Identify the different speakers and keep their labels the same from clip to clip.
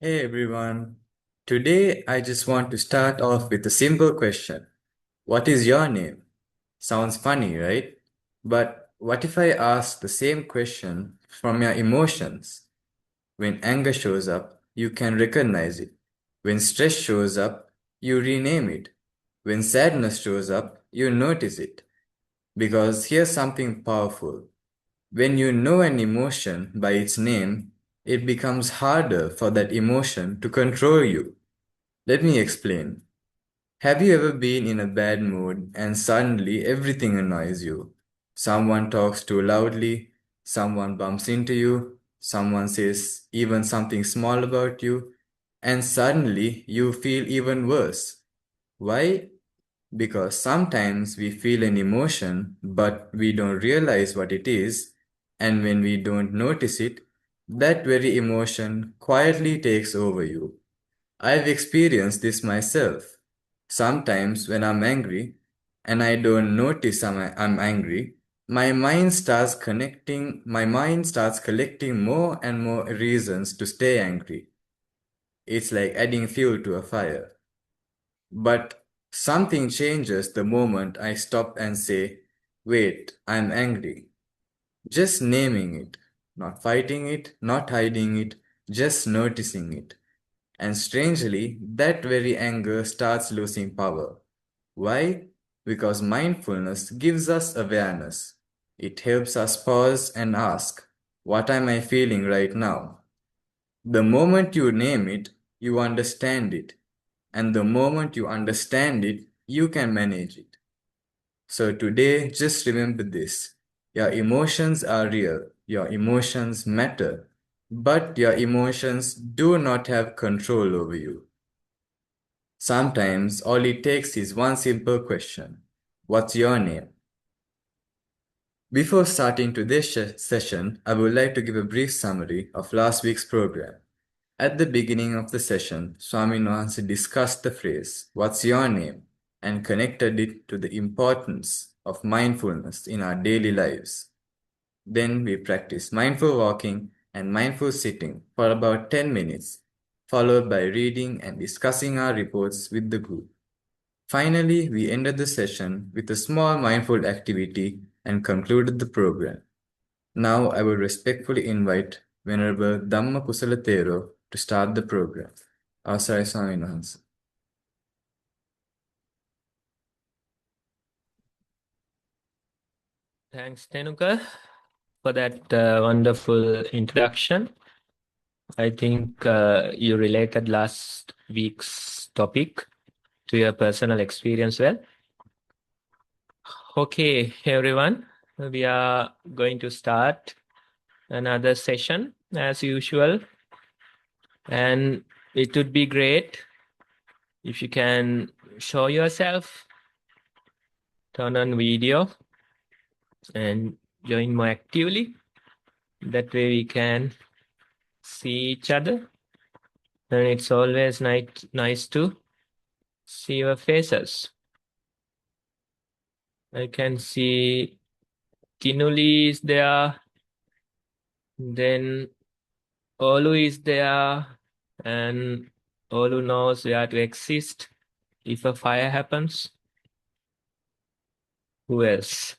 Speaker 1: Hey everyone. Today I just want to start off with a simple question. What is your name? Sounds funny, right? But what if I ask the same question from your emotions? When anger shows up, you can recognize it. When stress shows up, you rename it. When sadness shows up, you notice it. Because here's something powerful. When you know an emotion by its name, it becomes harder for that emotion to control you. Let me explain. Have you ever been in a bad mood and suddenly everything annoys you? Someone talks too loudly, someone bumps into you, someone says even something small about you, and suddenly you feel even worse. Why? Because sometimes we feel an emotion, but we don't realize what it is, and when we don't notice it, that very emotion quietly takes over you. I've experienced this myself. Sometimes when I'm angry and I don't notice I'm angry, my mind starts collecting more and more reasons to stay angry. It's like adding fuel to a fire. But something changes the moment I stop and say, wait, I'm angry. Just naming it, not fighting it, not hiding it, just noticing it. And strangely, that very anger starts losing power. Why? Because mindfulness gives us awareness. It helps us pause and ask, what am I feeling right now? The moment you name it, you understand it. And the moment you understand it, you can manage it. So today, just remember this. Your emotions are real. Your emotions matter. But your emotions do not have control over you. Sometimes all it takes is one simple question. What's your name? Before starting today's session, I would like to give a brief summary of last week's program. At the beginning of the session, Swami Nohansi discussed the phrase, What's your name? And connected it to the importance of mindfulness in our daily lives. Then we practiced mindful walking and mindful sitting for about 10 minutes, followed by reading and discussing our reports with the group. Finally, we ended the session with a small mindful activity and concluded the program. Now I would respectfully invite Venerable Dhamma Kusala to start the program. Asai Swami Mahansa.
Speaker 2: Thanks, Tenuka, for that wonderful introduction. I think you related last week's topic to your personal experience well. Okay, everyone, we are going to start another session as usual. And it would be great if you can show yourself, turn on video, and join more actively. That way we can see each other. And it's always nice to see your faces. I can see Tinuli is there, then Olu is there, and Olu knows where to exist if a fire happens. Who else?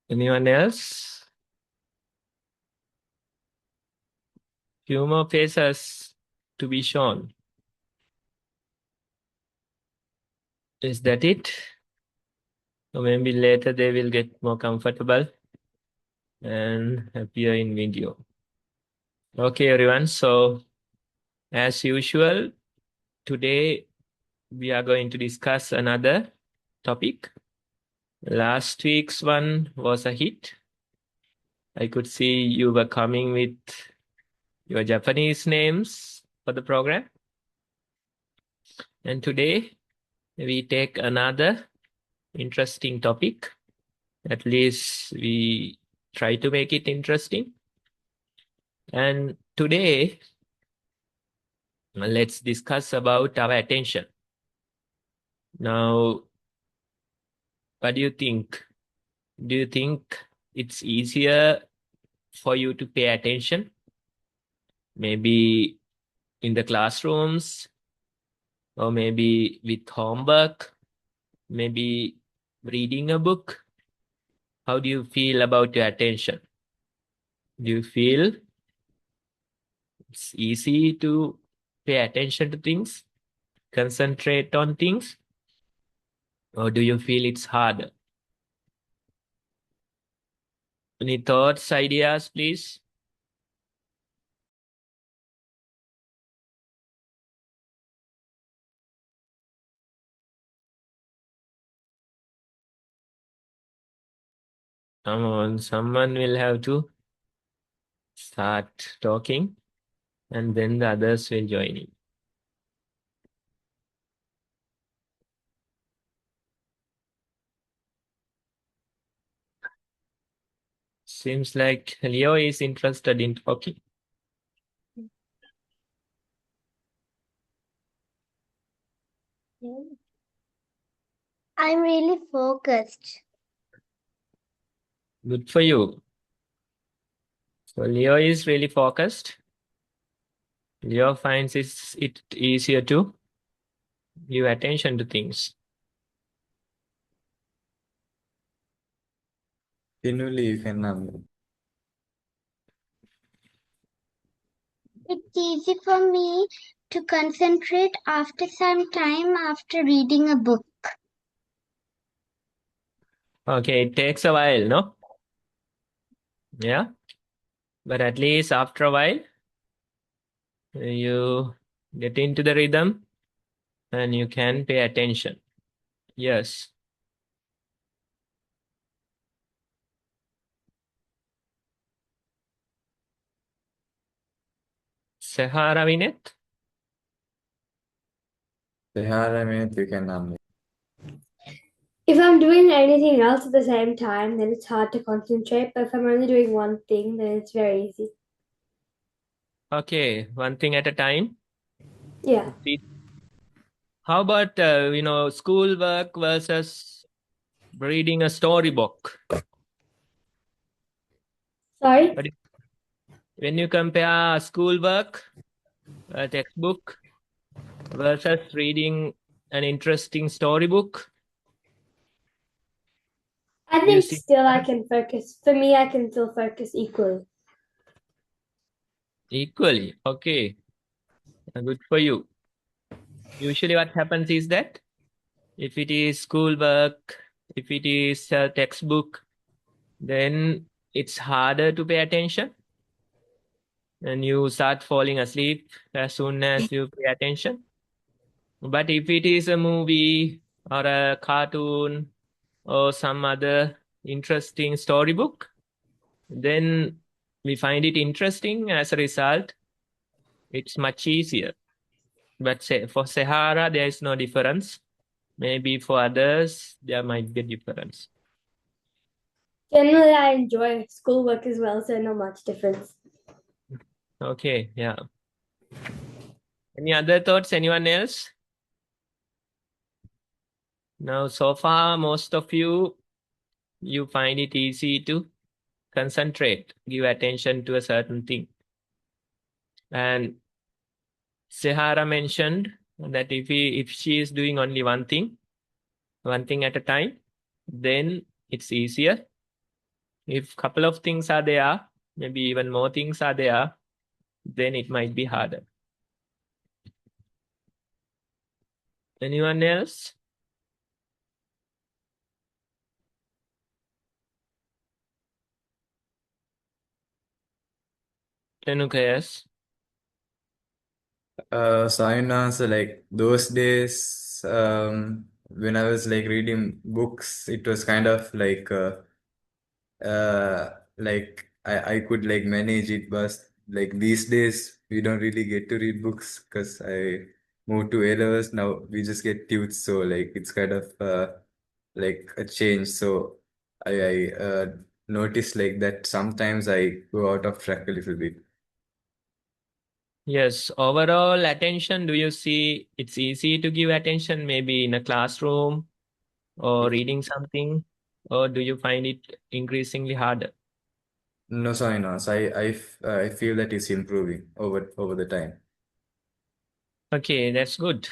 Speaker 2: Anyone else? Few more faces to be shown. Is that it? Or maybe later they will get more comfortable and appear in video. Okay, everyone. So, as usual, today we are going to discuss another topic. Last week's one was a hit. I could see you were coming with your Japanese names for the program. And today we take another interesting topic. At least we try to make it interesting. And today, let's discuss about our attention. Now, what do you think? Do you think it's easier for you to pay attention, maybe in the classrooms, or maybe with homework, maybe reading a book? How do you feel about your attention? Do you feel it's easy to pay attention to things, concentrate on things, or do you feel it's harder? Any thoughts, ideas, please? Come on, someone will have to start talking and then the others will join in. Seems like Leo is interested in talking.
Speaker 3: I'm really focused.
Speaker 2: Good for you. So Leo is really focused. Leo finds it easier to give attention to things.
Speaker 1: Pinuli, you can
Speaker 3: It's easy for me to concentrate after some time after reading a book.
Speaker 2: Okay, it takes a while, no? Yeah. But at least after a while, you get into the rhythm and you can pay attention. Yes. Sahara Vinet?
Speaker 1: you can
Speaker 4: If I'm doing anything else at the same time, then it's hard to concentrate. But if I'm only doing one thing, then it's very easy.
Speaker 2: Okay, one thing at a time.
Speaker 4: Yeah.
Speaker 2: How about, schoolwork versus reading a storybook?
Speaker 4: Sorry?
Speaker 2: But when you compare schoolwork, a textbook, versus reading an interesting storybook,
Speaker 4: I
Speaker 2: do you
Speaker 4: think
Speaker 2: see
Speaker 4: still I can focus. For me, I can still focus equally.
Speaker 2: equally? Okay, good for you. Usually what happens is that if it is schoolwork, if it is a textbook, then it's harder to pay attention and you start falling asleep as soon as you pay attention. But if it is a movie or a cartoon or some other interesting storybook, then we find it interesting. As a result, it's much easier. But say for Sahara, there is no difference. Maybe for others, there might be a difference.
Speaker 4: Generally, I enjoy schoolwork as well, so not much difference.
Speaker 2: Okay, yeah. Any other thoughts? Anyone else? Now, so far, most of you find it easy to concentrate, give attention to a certain thing. And Sahara mentioned that if she is doing only one thing at a time, then it's easier. If couple of things are there, maybe even more things are there, then it might be harder. Anyone else? Tenuka, yes.
Speaker 1: So I know, so like those days, when I was like reading books, it was kind of like I could like manage it, but like these days we don't really get to read books because I moved to A-levels. Now we just get tunes, so like it's kind of like a change. So I noticed like that sometimes I go out of track a little bit.
Speaker 2: Yes, overall attention, do you see it's easy to give attention maybe in a classroom or reading something, or do you find it increasingly harder?
Speaker 1: No, sorry, no. So I feel that it's improving over the time.
Speaker 2: Okay, that's good.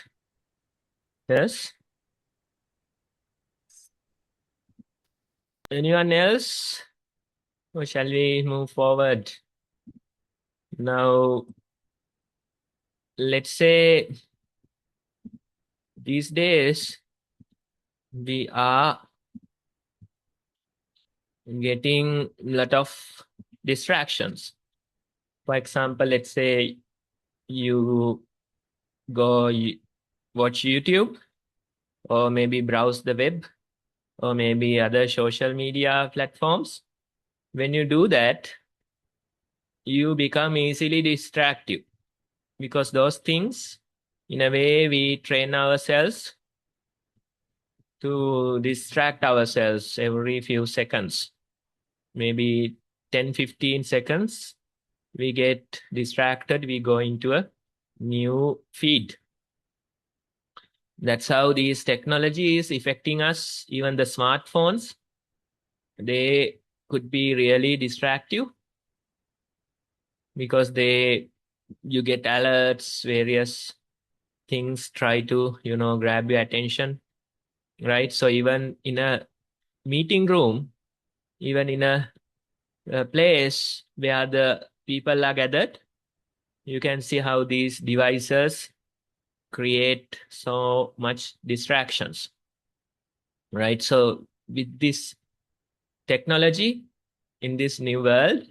Speaker 2: Yes. Anyone else? Or shall we move forward? Now, let's say these days we are getting a lot of distractions. For example, let's say you go watch YouTube, or maybe browse the web, or maybe other social media platforms. When you do that, you become easily distracted, because those things, in a way, we train ourselves to distract ourselves every few seconds, maybe 10-15 seconds. We get distracted, we go into a new feed. That's how these technology is affecting us. Even the smartphones, they could be really distractive, because you get alerts, various things try to grab your attention, right? So even in a meeting room, even in a place where the people are gathered, you can see how these devices create so much distractions, right? So with this technology in this new world,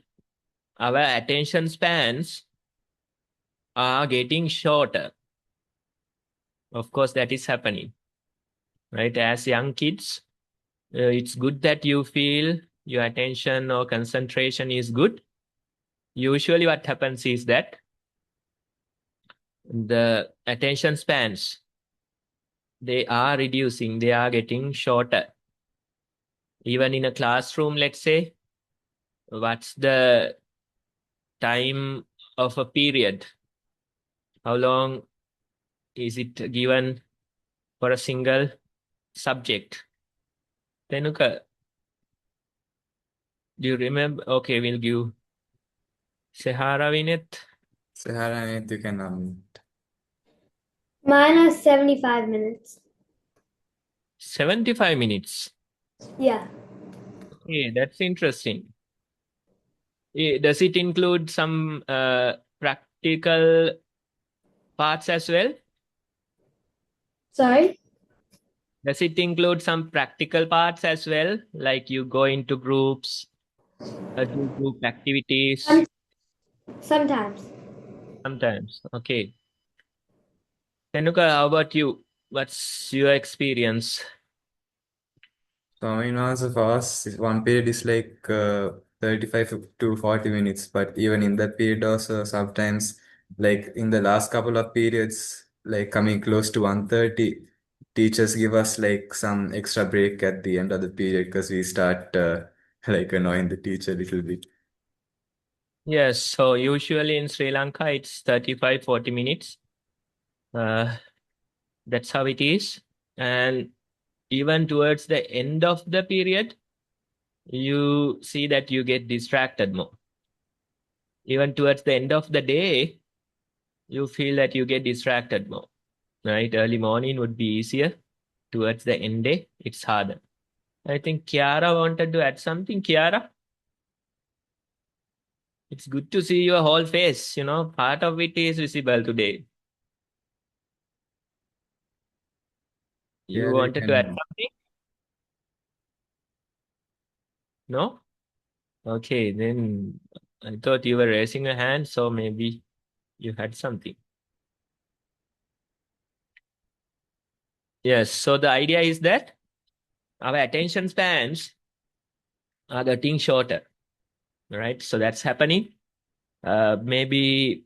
Speaker 2: our attention spans are getting shorter. Of course, that is happening, right? As young kids, it's good that you feel your attention or concentration is good. Usually what happens is that the attention spans, they are reducing, they are getting shorter. Even in a classroom, let's say, what's the time of a period? How long is it given for a single subject? Tenuka, do you remember? Okay, we'll give Sahara Vinet.
Speaker 1: Sahara, you can
Speaker 4: Mine are 75 minutes.
Speaker 2: 75 minutes.
Speaker 4: Yeah.
Speaker 2: Okay, that's interesting. Does it include some practical parts as well?
Speaker 4: Sorry?
Speaker 2: Does it include some practical parts as well? Like you go into groups, do group activities?
Speaker 4: Sometimes.
Speaker 2: Sometimes. Okay. Tenuka, how about you? What's your experience?
Speaker 1: So I mean, also for us, one period is like 35 to 40 minutes, but even in that period also sometimes, like in the last couple of periods, like coming close to 1:30, teachers give us like some extra break at the end of the period because we start like annoying the teacher a little bit.
Speaker 2: Yes, so usually in Sri Lanka, it's 35-40 minutes. Uh, that's how it is. And even towards the end of the period, you see that you get distracted more. Even towards the end of the day, you feel that you get distracted more, right? Early morning would be easier. Towards the end day, it's harder. I think Kiara wanted to add something. Kiara, it's good to see your whole face. Part of it is visible today. You
Speaker 1: Yeah, you
Speaker 2: wanted to add
Speaker 1: can.
Speaker 2: something? No? Okay, then I thought you were raising a hand, so maybe you had something. Yes, so the idea is that our attention spans are getting shorter, right? So that's happening. Maybe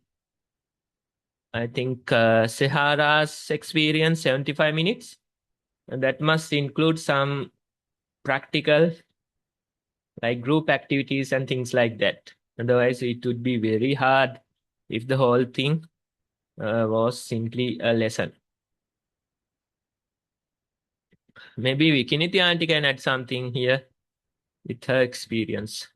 Speaker 2: I think Sahara's experience 75 minutes, and that must include some practical, like group activities and things like that. Otherwise, it would be very hard if the whole thing was simply a lesson. Maybe Vikiniti auntie can add something here with her experience.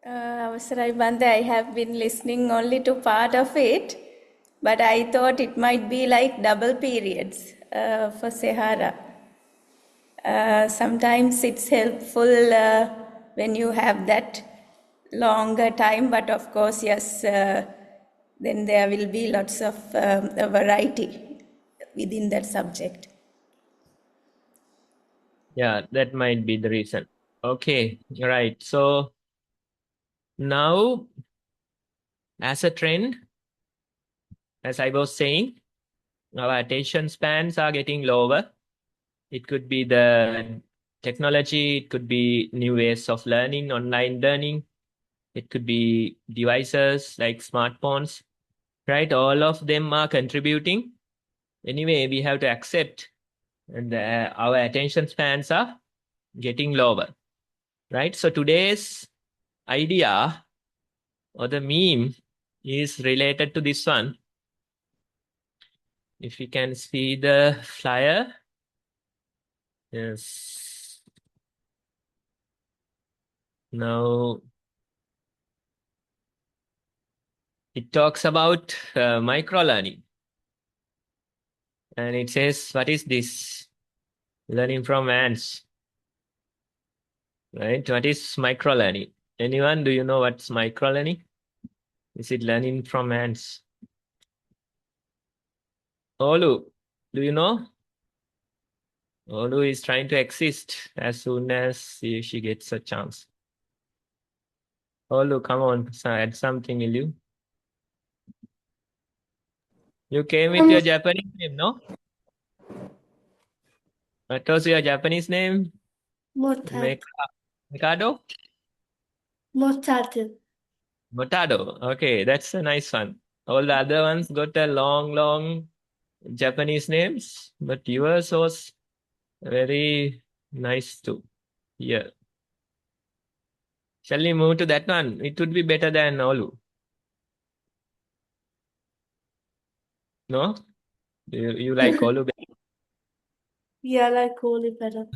Speaker 5: Avassarai Bande, I have been listening only to part of it, but I thought it might be like double periods for Sahara. Sometimes it's helpful when you have that longer time, but of course, yes, then there will be lots of a variety within that subject.
Speaker 2: Yeah, that might be the reason. Okay, right. So now, as a trend, as I was saying, our attention spans are getting lower. It could be the technology, it could be new ways of learning, online learning, it could be devices like smartphones, right? All of them are contributing. Anyway, we have to accept and our attention spans are getting lower, right? So today's idea or the meme is related to this one. If you can see the flyer, yes. Now it talks about microlearning, and it says, "What is this? Learning from ants." Right? What is microlearning? Anyone? Do you know what's microlearning? Is it learning from ants? Olu, do you know? Olu is trying to exist as soon as she gets a chance. Olu, come on, add something, will you? You came with your Japanese name, no? What was your Japanese name? Mikado?
Speaker 4: Motatu.
Speaker 2: Motado. Okay, that's a nice one. All the other ones got a long Japanese names, but yours was very nice too. Yeah. Shall we move to that one? It would be better than Olu. No? You like Olu better?
Speaker 4: Yeah, I like all it better.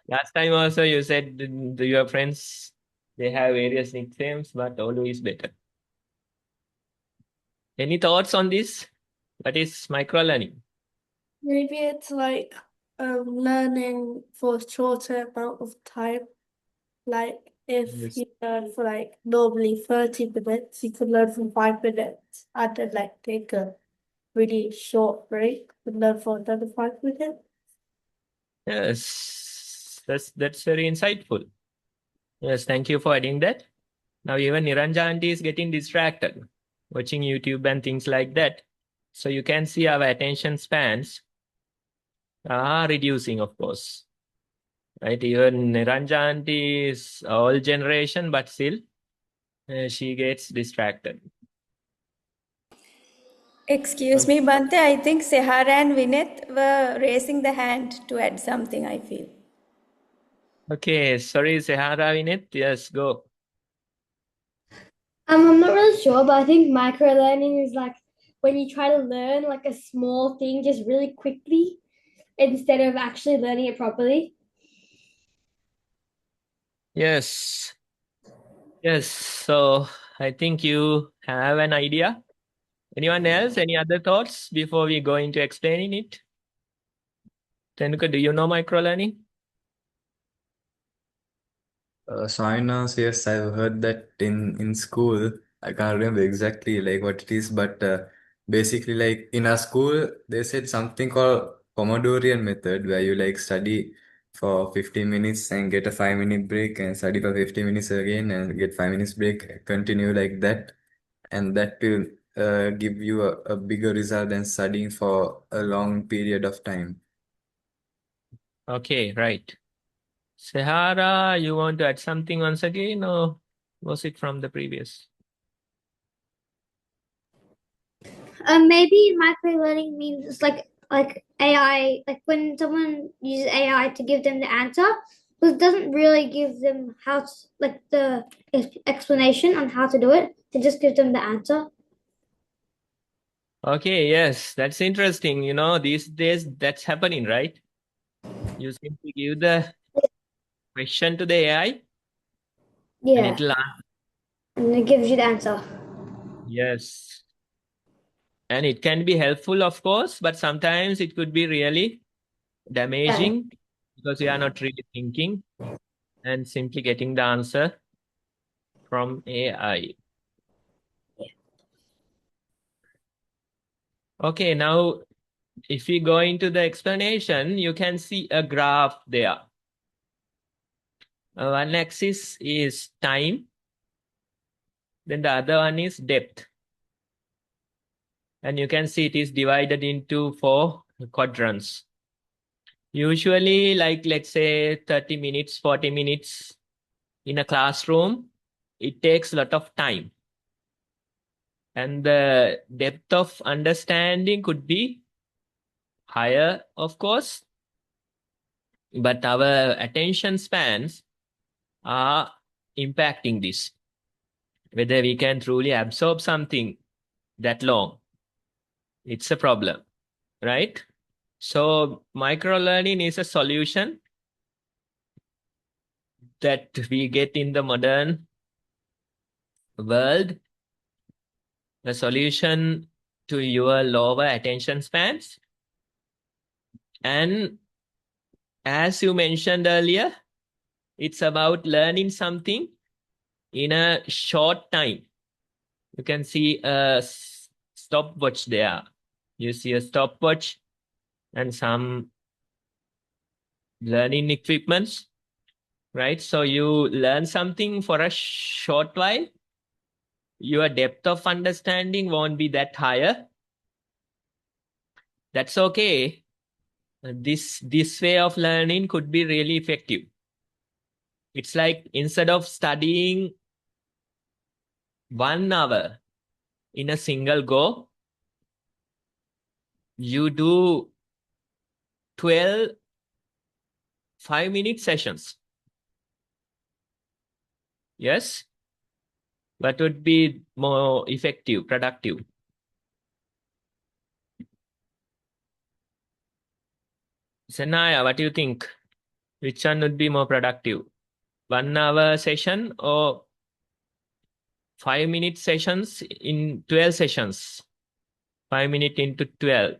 Speaker 2: Last time also you said your friends, they have various nicknames, but Olu is better. Any thoughts on this? What is microlearning?
Speaker 4: Maybe it's like learning for a shorter amount of time. Like if
Speaker 2: Yes.
Speaker 4: you learn for like normally 30 minutes, you could learn for 5 minutes and then like take a really short break and learn for another 5 minutes.
Speaker 2: Yes, that's very insightful. Yes, thank you for adding that. Now even Niranja aunty is getting distracted, watching YouTube and things like that. So you can see our attention spans are reducing, of course. Right? Even Niranja aunty is old generation, but still she gets distracted.
Speaker 5: Excuse me, Bante, I think Sahara and Vinith were raising the hand to add something, I feel.
Speaker 2: Okay, sorry, Sahara Vinith. Yes, go.
Speaker 4: I'm not really sure, but I think microlearning is like when you try to learn like a small thing just really quickly instead of actually learning it properly.
Speaker 2: Yes. Yes, so I think you have an idea. Anyone else? Any other thoughts before we go into explaining it? Tenuka, do you know microlearning?
Speaker 1: Soinos, yes, I've heard that in school. I can't remember exactly like what it is, but basically, like in our school, they said something called Pomodorian method, where you like study for 15 minutes and get a 5 minute break, and study for 50 minutes again and get 5 minutes break. Continue like that, and that will give you a bigger result than studying for a long period of time.
Speaker 2: Okay, right. Sahara, you want to add something once again, or was it from the previous?
Speaker 3: Maybe microlearning means it's like AI, like when someone uses AI to give them the answer, but it doesn't really give them how to, like the explanation on how to do it. It just gives them the answer.
Speaker 2: Okay, yes, that's interesting. You know, these days that's happening, right? You simply give the question to the AI, And
Speaker 3: Yeah.
Speaker 2: it'll
Speaker 3: And it gives you the answer.
Speaker 2: yes. And it can be helpful, of course, but sometimes it could be really damaging because you are not really thinking and simply getting the answer from AI. Okay, now if we go into the explanation, you can see a graph there. One axis is time, then the other one is depth. And you can see it is divided into 4 quadrants. Usually, like let's say 30 minutes, 40 minutes in a classroom, it takes a lot of time. And the depth of understanding could be higher, of course, but our attention spans are impacting this. Whether we can truly absorb something that long, it's a problem, right? So microlearning is a solution that we get in the modern world, a solution to your lower attention spans. And as you mentioned earlier, it's about learning something in a short time. You can see a stopwatch there. You see a stopwatch and some learning equipments, right? So you learn something for a short while. Your depth of understanding won't be that higher. That's okay. This way of learning could be really effective. It's like instead of studying 1 hour in a single go, you do 12 5-minute sessions. Yes? What would be more effective, productive? Sanaya, what do you think? Which one would be more productive? 1 hour session or 5-minute sessions in 12 sessions? 5 minutes into 12.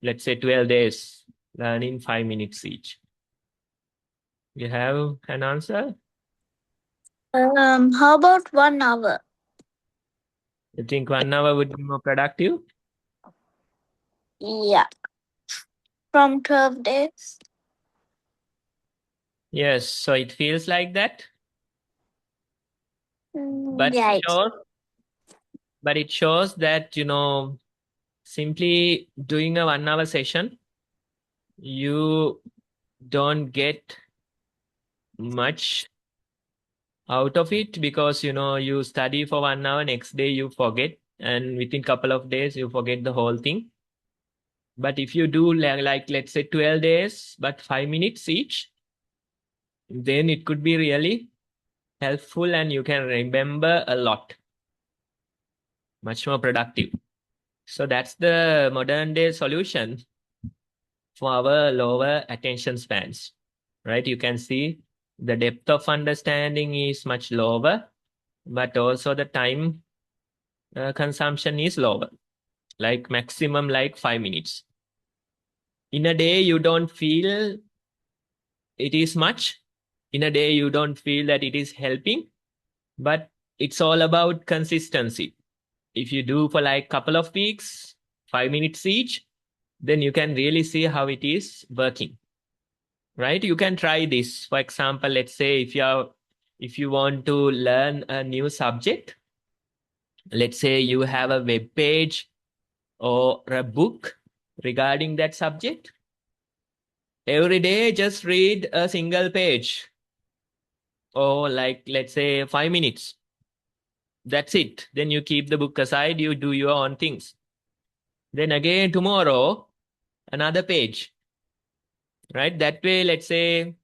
Speaker 2: Let's say 12 days, learning 5 minutes each. You have an answer?
Speaker 4: How about 1 hour?
Speaker 2: You think 1 hour would be more productive?
Speaker 4: Yeah. From 12 days?
Speaker 2: Yes, so it feels like that. But
Speaker 4: Yeah.
Speaker 2: it shows that, simply doing a 1 hour session, you don't get much out of it because, you study for 1 hour, next day you forget, and within couple of days you forget the whole thing. But if you do like let's say 12 days, but 5 minutes each, then it could be really helpful and you can remember a lot. Much more productive. So that's the modern day solution for our lower attention spans, right? You can see the depth of understanding is much lower, but also the time consumption is lower, like maximum like 5 minutes. In a day, you don't feel it is much. In a day, you don't feel that it is helping, but it's all about consistency. If you do for like couple of weeks, 5 minutes each, then you can really see how it is working, right? You can try this. For example, let's say if you want to learn a new subject, let's say you have a web page or a book regarding that subject. Every day, just read a single page or like, let's say 5 minutes. That's it. Then you keep the book aside, you do your own things. Then again, tomorrow, another page, right? That way, let's say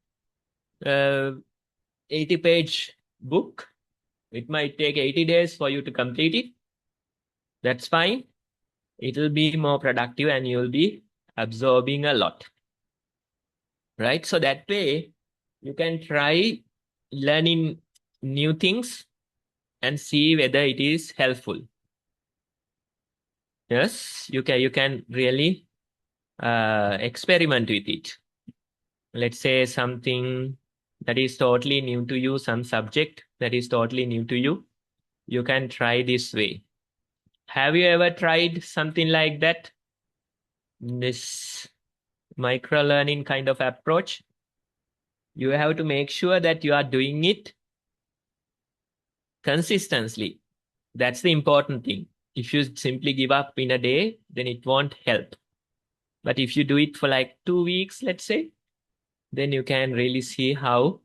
Speaker 2: 80-page book. It might take 80 days for you to complete it. That's fine. It'll be more productive and you'll be absorbing a lot, right? So that way, you can try learning new things and see whether it is helpful. Yes, you can really experiment with it. Let's say something that is totally new to you, some subject that is totally new to you. You can try this way. Have you ever tried something like that? This micro-learning kind of approach? You have to make sure that you are doing it consistently. That's the important thing. If you simply give up in a day, then it won't help. But if you do it for like 2 weeks, let's say, then you can really see how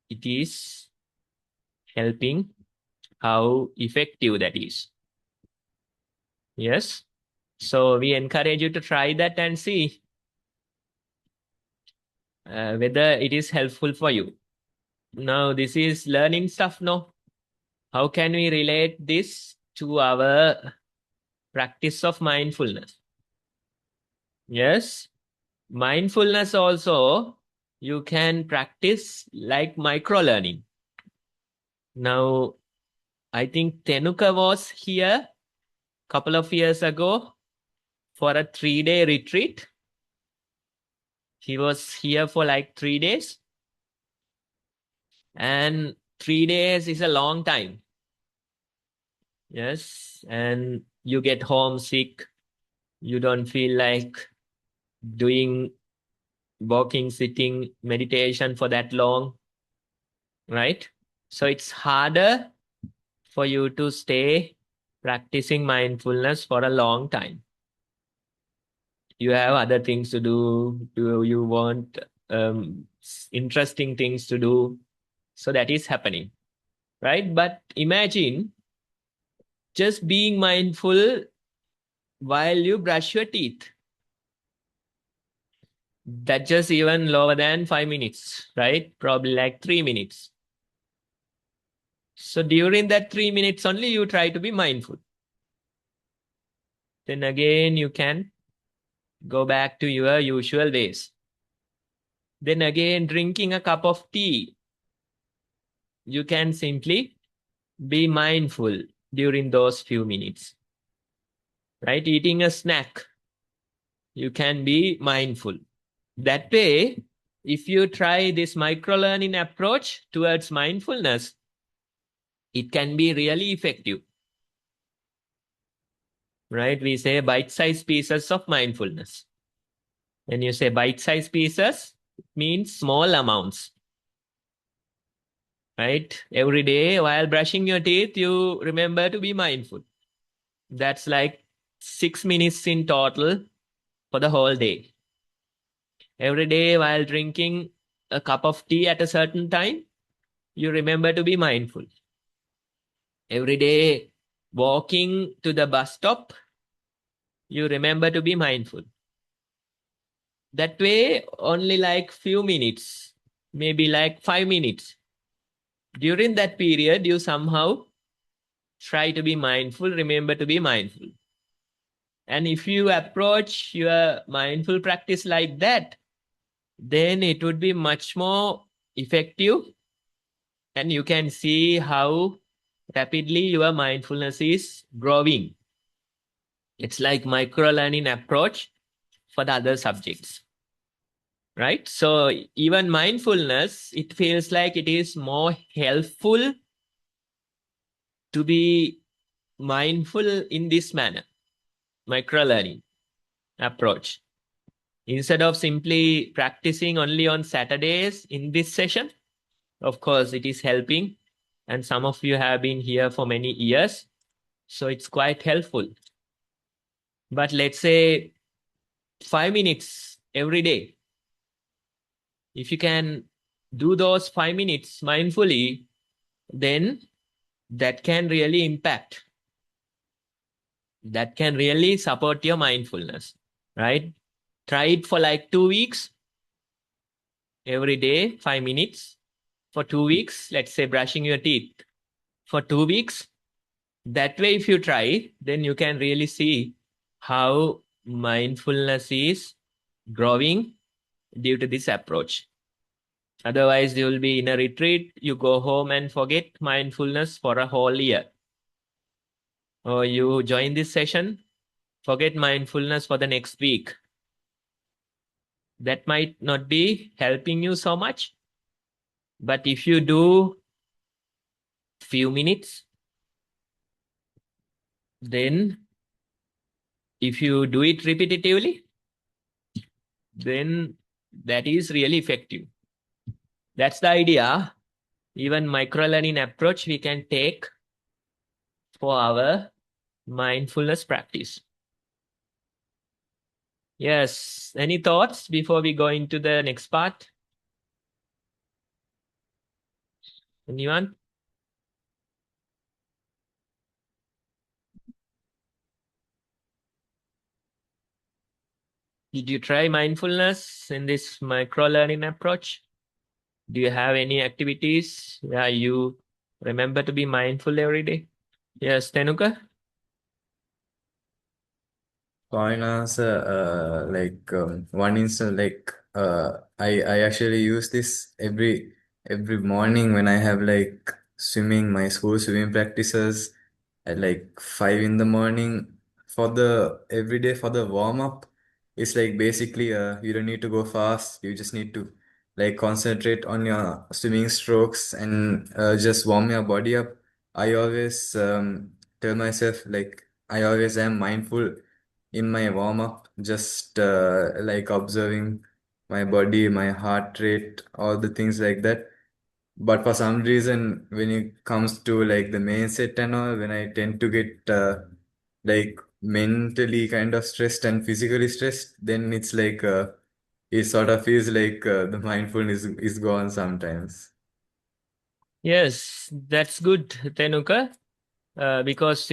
Speaker 2: it is helping, how effective that is. Yes. So we encourage you to try that and see whether it is helpful for you. Now, this is learning stuff, no? How can we relate this to our practice of mindfulness? Yes. Mindfulness also, you can practice like micro-learning. Now, I think Tenuka was here a couple of years ago for a 3-day retreat. He was here for like 3 days. And 3 days is a long time. Yes. And you get homesick. You don't feel like doing walking, sitting, meditation for that long. Right? So it's harder for you to stay practicing mindfulness for a long time. You have other things to do. You want interesting things to do. So that is happening, right? But imagine just being mindful while you brush your teeth. That's just even lower than 5 minutes, right? Probably like 3 minutes. So during that 3 minutes only, you try to be mindful. Then again, you can go back to your usual ways. Then again, drinking a cup of tea. You can simply be mindful during those few minutes. Right? Eating a snack. You can be mindful. That way, if you try this micro-learning approach towards mindfulness, it can be really effective. Right? We say bite-sized pieces of mindfulness. When you say bite-sized pieces, it means small amounts. Right? Every day while brushing your teeth, you remember to be mindful. That's like 6 minutes in total for the whole day. Every day while drinking a cup of tea at a certain time, you remember to be mindful. Every day walking to the bus stop, you remember to be mindful. That way, only like few minutes, maybe like 5 minutes. During that period, you somehow try to be mindful, remember to be mindful. And if you approach your mindful practice like that, then it would be much more effective. And you can see how rapidly your mindfulness is growing. It's like micro-learning approach for the other subjects, right? So even mindfulness, it feels like it is more helpful to be mindful in this manner, micro-learning approach. Instead of simply practicing only on Saturdays in this session, of course, it is helping. And some of you have been here for many years, so it's quite helpful. But let's say 5 minutes every day. If you can do those 5 minutes mindfully, then that can really impact. That can really support your mindfulness, right? Try it for like 2 weeks. Every day, 5 minutes. For 2 weeks, let's say brushing your teeth. For 2 weeks. That way, if you try, then you can really see how mindfulness is growing due to this approach. Otherwise, you will be in a retreat. You go home and forget mindfulness for a whole year. Or you join this session, forget mindfulness for the next week. That might not be helping you so much. But if you do few minutes, then if you do it repetitively, then that is really effective. That's the idea. Even microlearning approach we can take for our mindfulness practice. Yes, any thoughts before we go into the next part? Anyone? Did you try mindfulness in this microlearning approach? Do you have any activities where you remember to be mindful every day? Yes, Tenuka?
Speaker 1: Coin answer, one instance, I actually use this every morning when I have like swimming, my school swimming practices at like 5 in the morning. For the every day for the warm up, it's like basically you don't need to go fast. You just need to like concentrate on your swimming strokes and just warm your body up. I always tell myself like I always am mindful in my warm up, just like observing my body, my heart rate, all the things like that. But for some reason, when it comes to like the main set and all, when I tend to get like mentally kind of stressed and physically stressed, then it's like it sort of feels like the mindfulness is gone sometimes.
Speaker 2: Yes, that's good, Tenuka. Because,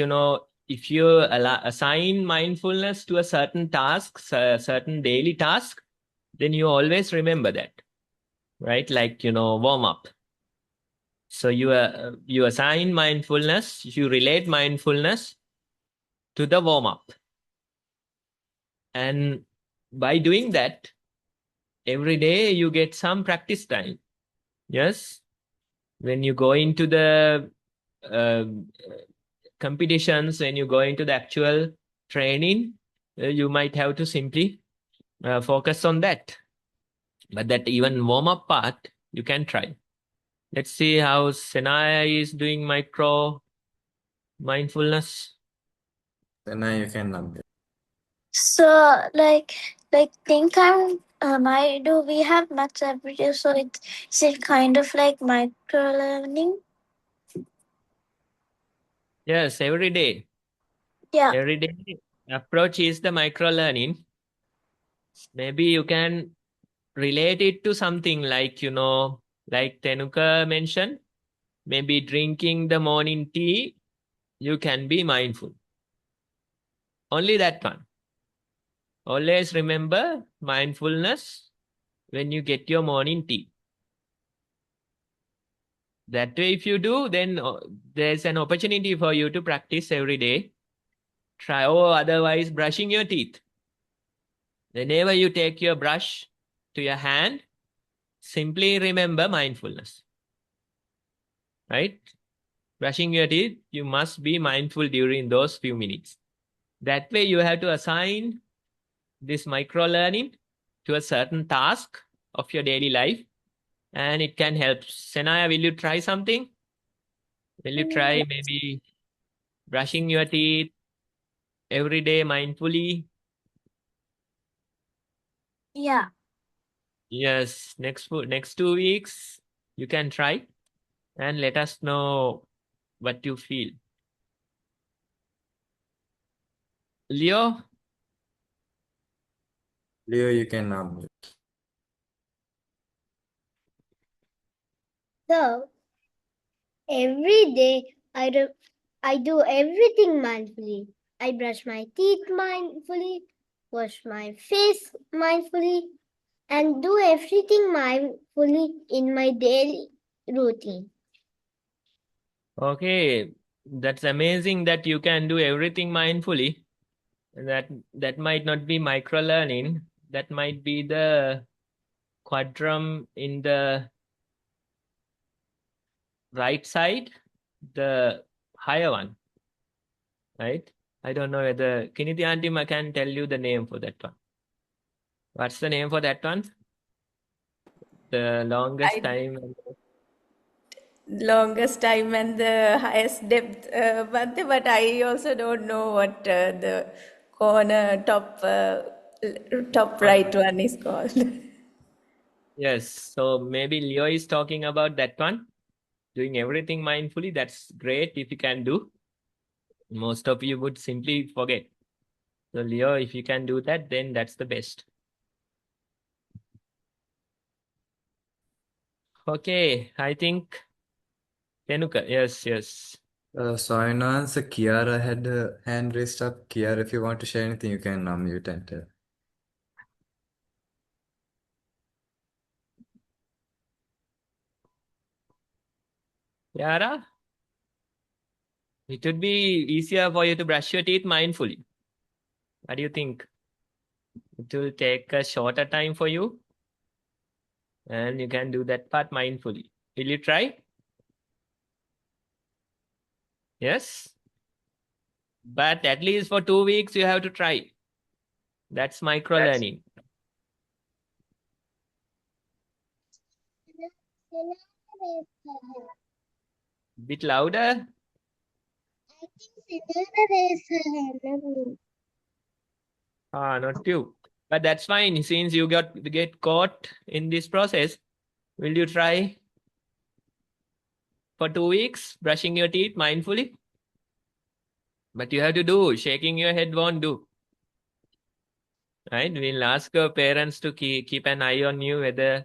Speaker 2: if you assign mindfulness to a certain task, a certain daily task, then you always remember that, right? Like, warm up. So you assign mindfulness, you relate mindfulness to the warm up. And by doing that, every day you get some practice time. Yes. When you go into the uh, competitions, when you go into the actual training, you might have to simply focus on that. But that even warm-up part, you can try. Let's see how Senaya is doing micro mindfulness.
Speaker 1: Then now you can update.
Speaker 6: So think I'm I do we have maths every day, so is it kind of like micro learning?
Speaker 2: Yes, every day.
Speaker 6: Yeah.
Speaker 2: Every day approach is the micro learning. Maybe you can relate it to something like, like Tenuka mentioned, maybe drinking the morning tea, you can be mindful. Only that one. Always remember mindfulness when you get your morning tea. That way, if you do, then there's an opportunity for you to practice every day. Try, or otherwise brushing your teeth. Whenever you take your brush to your hand, simply remember mindfulness. Right? Brushing your teeth, you must be mindful during those few minutes. That way, you have to assign this micro learning to a certain task of your daily life, and it can help. Senaya, will you try something? Will you try maybe brushing your teeth every day mindfully?
Speaker 6: Yeah.
Speaker 2: Yes, next 2 weeks you can try and let us know what you feel. Leo?
Speaker 1: Leo, you can update.
Speaker 3: So every day I do everything mindfully. I brush my teeth mindfully, wash my face mindfully, and do everything mindfully in my daily routine.
Speaker 2: Okay, that's amazing that you can do everything mindfully. That might not be micro learning. That might be the quadrum in the right side, the higher one, right? I don't know whether Kiniti auntie can tell you the name for that one. What's the name for that one? The longest
Speaker 5: I
Speaker 2: time.
Speaker 5: longest time and the highest depth, but I also don't know what the corner top right one is called.
Speaker 2: Yes, so maybe Leo is talking about that one. Doing everything mindfully, that's great if you can do. Most of you would simply forget. So Leo, if you can do that, then that's the best. Okay, I think Tenuka, yes.
Speaker 1: Sorry, no answer. Kiara had her hand raised up. Kiara, if you want to share anything, you can unmute and tell.
Speaker 2: Yara, it would be easier for you to brush your teeth mindfully. What do you think? It will take a shorter time for you, and you can do that part mindfully. Will you try? Yes? But at least for 2 weeks, you have to try. That's micro-learning. Bit louder. Not you. But that's fine. Since you get caught in this process, will you try for 2 weeks brushing your teeth mindfully? But you have to do. Shaking your head won't do. Right? We'll ask your parents to keep an eye on you whether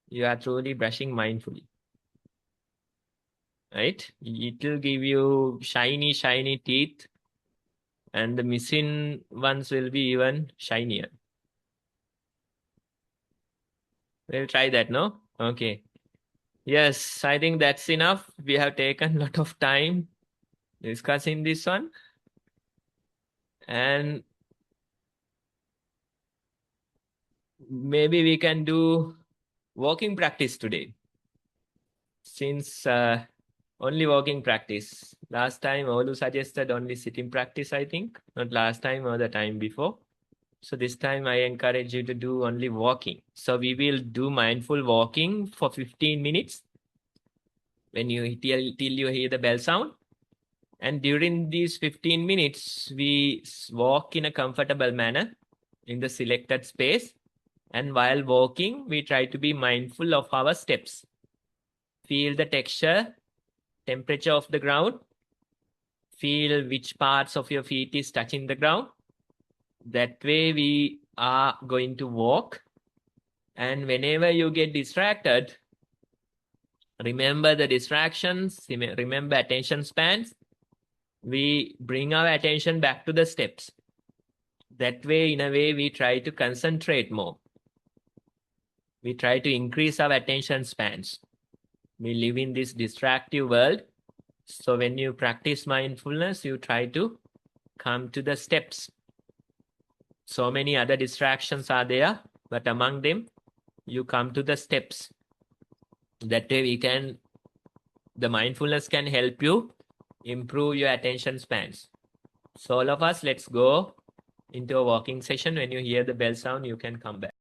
Speaker 2: you are truly brushing mindfully. Right? It will give you shiny teeth, and the missing ones will be even shinier. We'll try that, no? Okay. Yes, I think that's enough. We have taken a lot of time discussing this one. And maybe we can do walking practice today. Since only walking practice. Last time, Olu suggested only sitting practice, I think. Not last time or the time before. So this time I encourage you to do only walking. So we will do mindful walking for 15 minutes when you till you hear the bell sound. And during these 15 minutes, we walk in a comfortable manner in the selected space. And while walking, we try to be mindful of our steps. Feel the texture, temperature of the ground. Feel which parts of your feet is touching the ground. That way we are going to walk. And whenever you get distracted, remember the distractions, remember attention spans. We bring our attention back to the steps. That way, in a way, we try to concentrate more. We try to increase our attention spans. We live in this distractive world. So when you practice mindfulness, you try to come to the steps. So many other distractions are there, but among them, you come to the steps. That way the mindfulness can help you improve your attention spans. So all of us, let's go into a walking session. When you hear the bell sound, you can come back.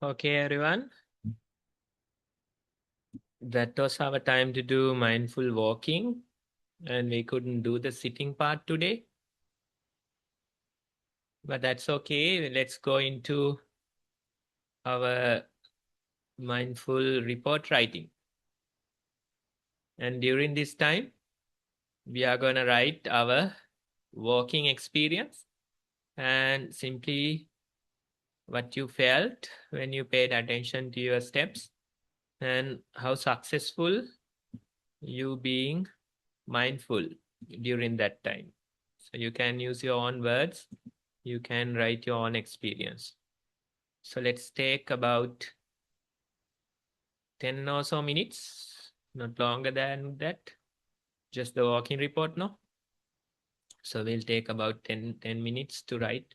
Speaker 2: Okay, everyone. That was our time to do mindful walking, and we couldn't do the sitting part today. But that's okay. Let's go into our mindful report writing. And during this time, we are going to write our walking experience and simply what you felt when you paid attention to your steps and how successful you being mindful during that time. So you can use your own words. You can write your own experience. So let's take about 10 or so minutes, not longer than that. Just the walking report now. So we'll take about 10 minutes to write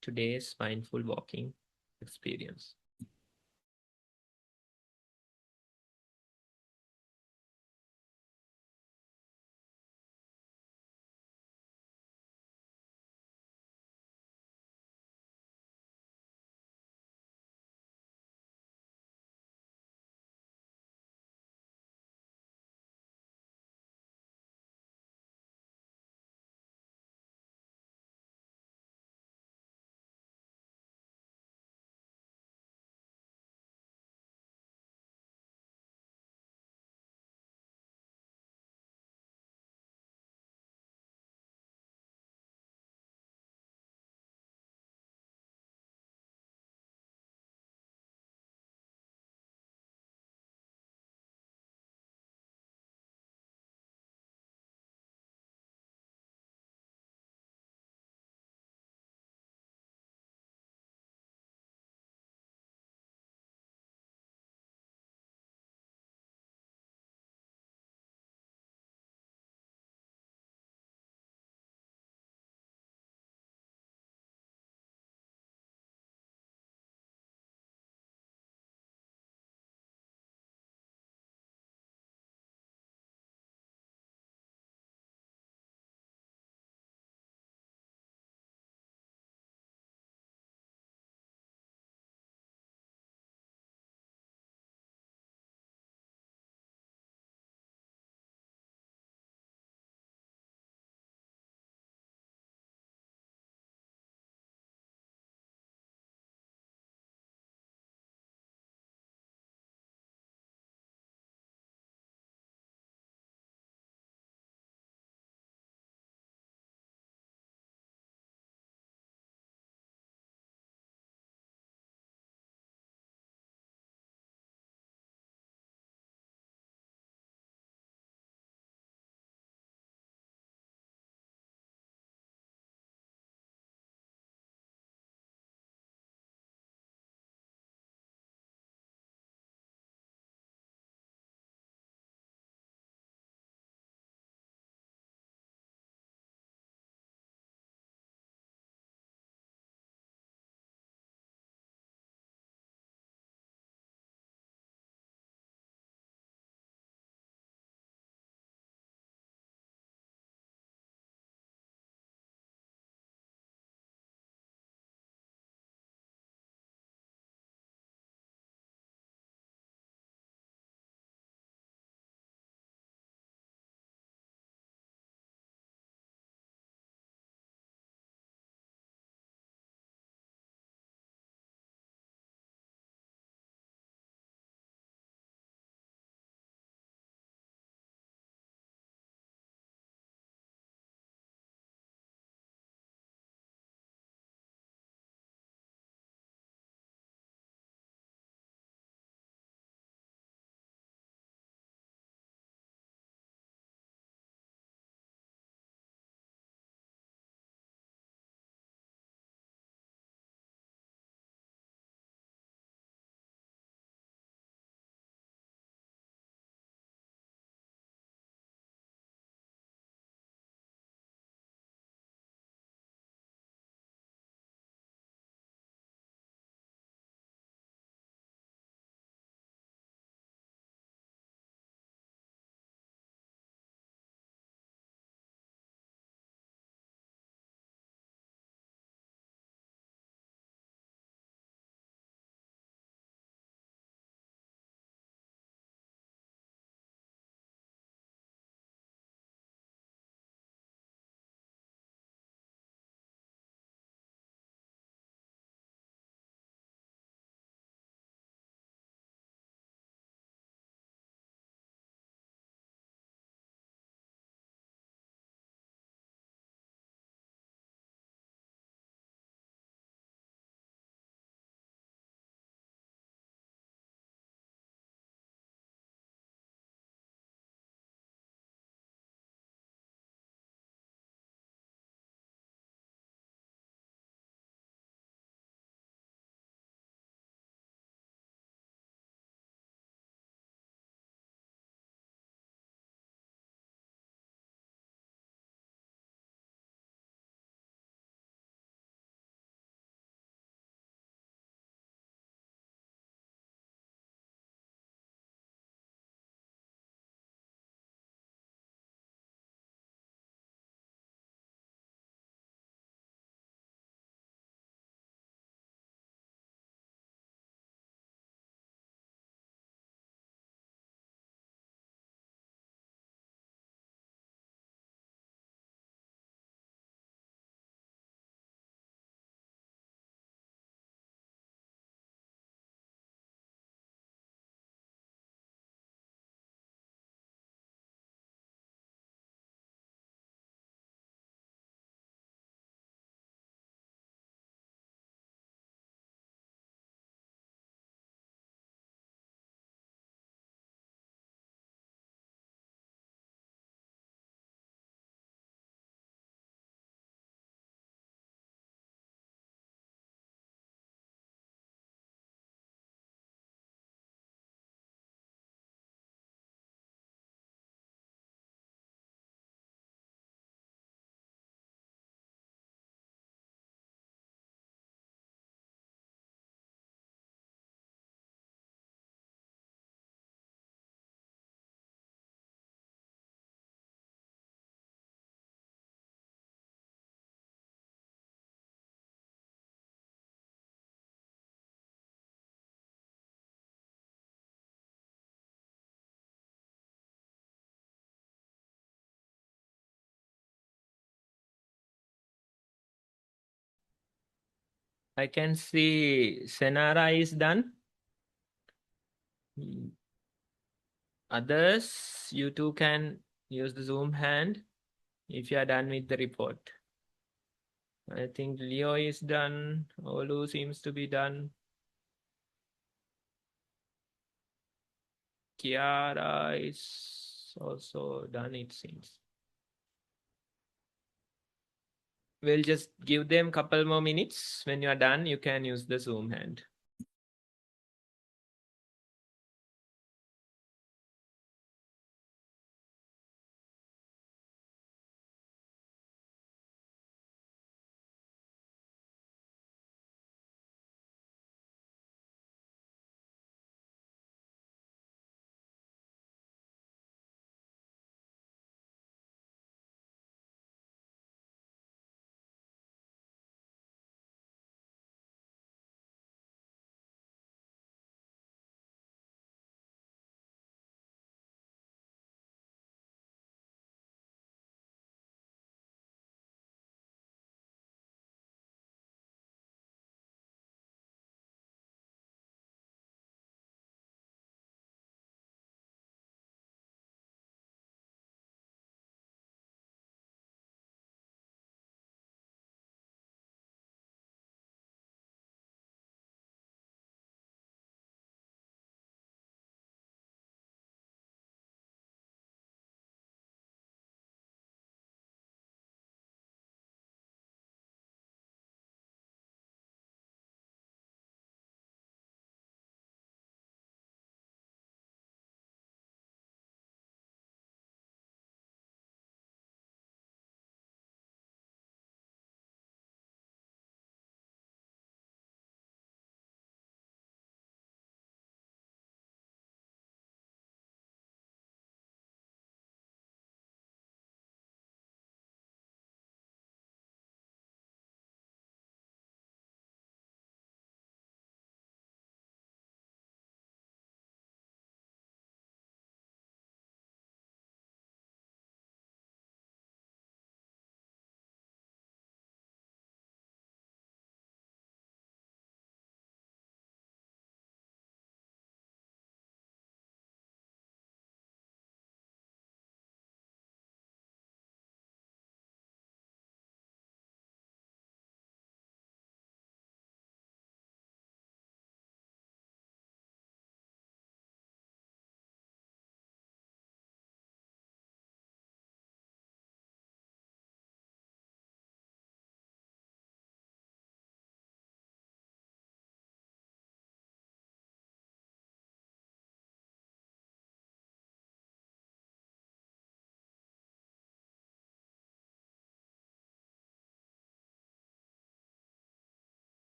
Speaker 2: today's mindful walking experience. I can see Senara is done. Others, you too can use the Zoom hand if you are done with the report. I think Leo is done. Olu seems to be done. Kiara is also done, it seems. We'll just give them a couple more minutes. When you are done, you can use the Zoom hand.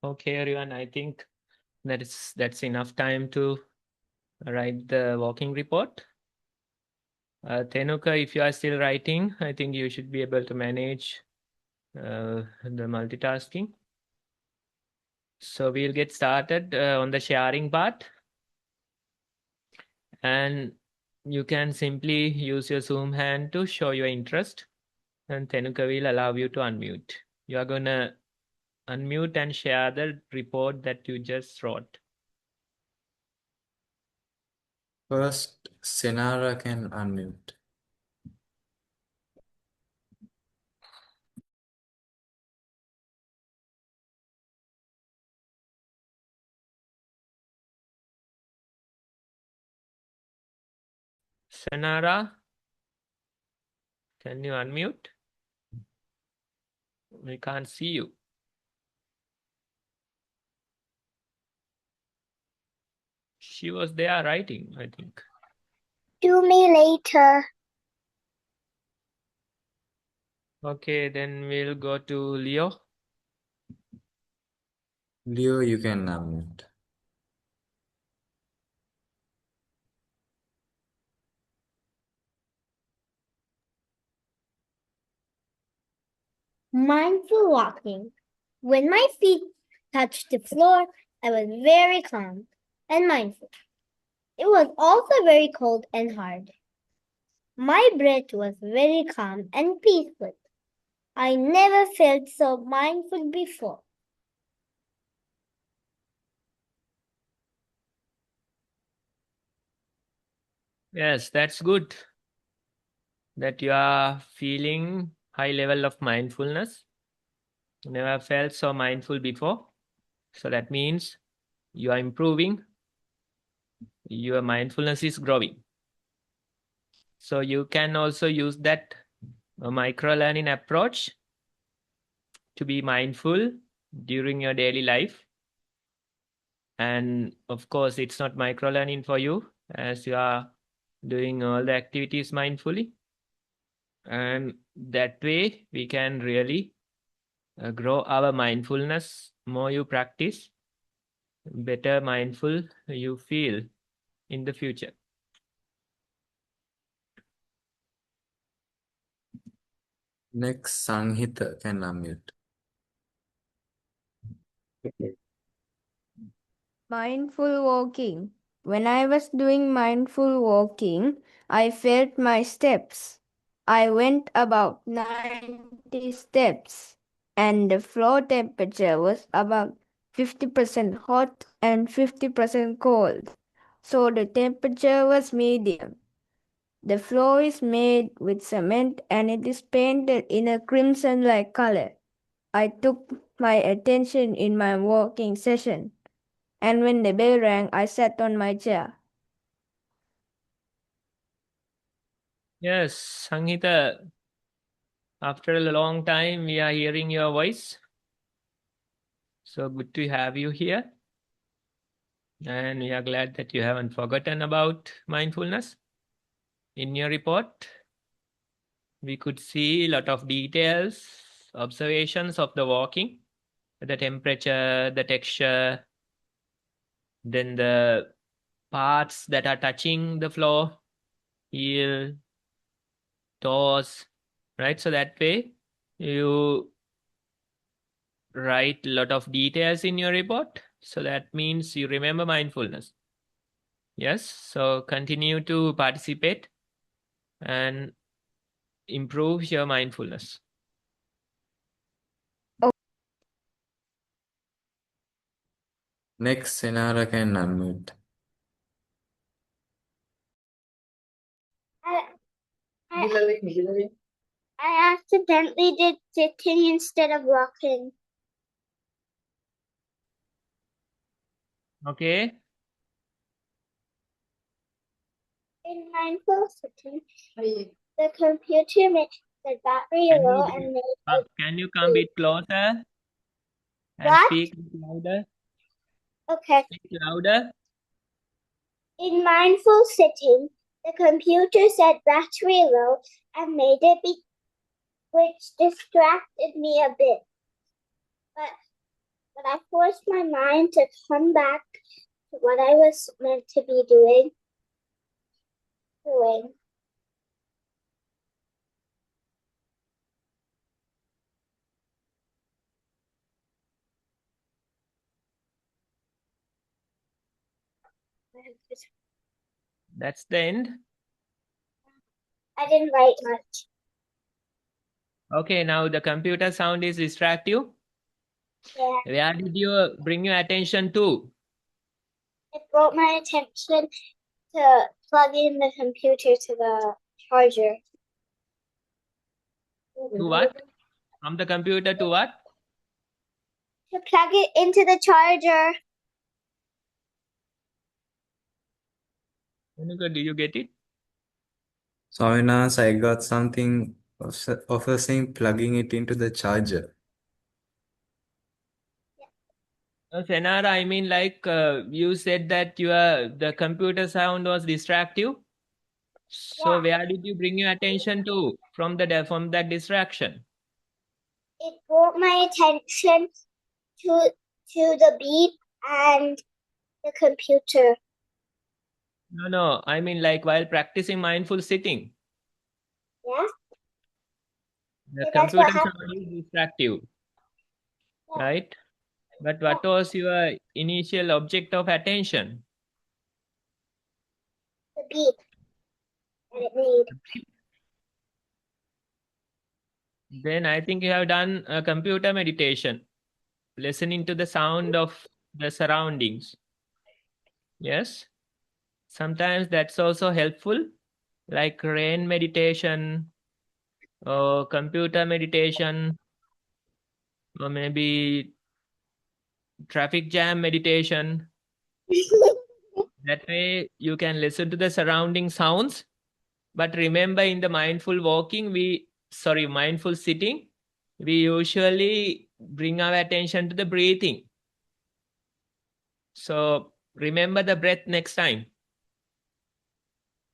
Speaker 2: Okay, everyone, I think that's enough time to write the walking report. Tenuka, if you are still writing, I think you should be able to manage the multitasking. So we'll get started on the sharing part. And you can simply use your Zoom hand to show your interest. And Tenuka will allow you to unmute. You are going to unmute and share the report that you just wrote.
Speaker 1: First, Senara can unmute.
Speaker 2: Sanara, Can you unmute? We can't see you. She was there writing, I think.
Speaker 6: Do me later.
Speaker 2: Okay, then we'll go to Leo.
Speaker 1: Leo, you can unmute.
Speaker 7: Mindful walking. When my feet touched the floor, I was very calm and mindful. It was also very cold and hard. My breath was very calm and peaceful. I never felt so mindful before.
Speaker 2: Yes, that's good that you are feeling high level of mindfulness. Never felt so mindful before. So that means you are improving. Your mindfulness is growing. So you can also use that micro-learning approach to be mindful during your daily life. And of course, it's not micro-learning for you as you are doing all the activities mindfully. And that way we can really grow our mindfulness. More you practice, better mindful you feel in the future.
Speaker 1: Next, Sanghita can unmute.
Speaker 8: Mindful walking. When I was doing mindful walking, I felt my steps. I went about 90 steps, and the floor temperature was about 50% hot and 50% cold. So the temperature was medium. The floor is made with cement and it is painted in a crimson-like color. I took my attention in my walking session. And when the bell rang, I sat on my chair.
Speaker 2: Yes, Sangeeta, after a long time, we are hearing your voice. So good to have you here. And we are glad that you haven't forgotten about mindfulness. In your report, we could see a lot of details, observations of the walking, the temperature, the texture, then the parts that are touching the floor, heel, toes, right? So that way you write a lot of details in your report. So that means you remember mindfulness. Yes, so continue to participate and improve your mindfulness.
Speaker 1: Next, Senara can unmute.
Speaker 6: I accidentally did sitting instead of walking.
Speaker 2: Okay.
Speaker 6: In mindful sitting, the computer made the battery low and made
Speaker 2: Can you come a bit closer and
Speaker 6: what?
Speaker 2: speak louder?
Speaker 6: Okay.
Speaker 2: Speak louder.
Speaker 6: In mindful sitting, the computer said battery low and made a beep, which distracted me a bit. But I forced my mind to come back to what I was meant to be doing.
Speaker 2: That's the end.
Speaker 6: I didn't write much.
Speaker 2: Okay, now the computer sound is distractive.
Speaker 6: Yeah.
Speaker 2: Where did you bring your attention to?
Speaker 6: It brought my attention to plug in the computer to the charger.
Speaker 2: To what? From the computer to what?
Speaker 6: To plug it into the charger.
Speaker 2: Monica, do you get it?
Speaker 1: So, Avinash, I got something of her saying plugging it into the charger.
Speaker 2: Senara, I mean, like you said that the computer sound was distractive. So where did you bring your attention to from that distraction?
Speaker 7: It brought my attention to the beep and the computer.
Speaker 2: No, I mean like while practicing mindful sitting.
Speaker 7: Yeah.
Speaker 2: The
Speaker 7: So that's what
Speaker 2: computer
Speaker 7: happened.
Speaker 2: sound is distractive,
Speaker 7: Yeah.
Speaker 2: right? But what was your initial object of attention?
Speaker 7: The beep that it made.
Speaker 2: Then I think you have done a computer meditation, listening to the sound of the surroundings. Yes? Sometimes that's also helpful, like rain meditation or computer meditation, or maybe traffic jam meditation. That way you can listen to the surrounding sounds. But remember, in the mindful sitting, we usually bring our attention to the breathing. So remember the breath next time.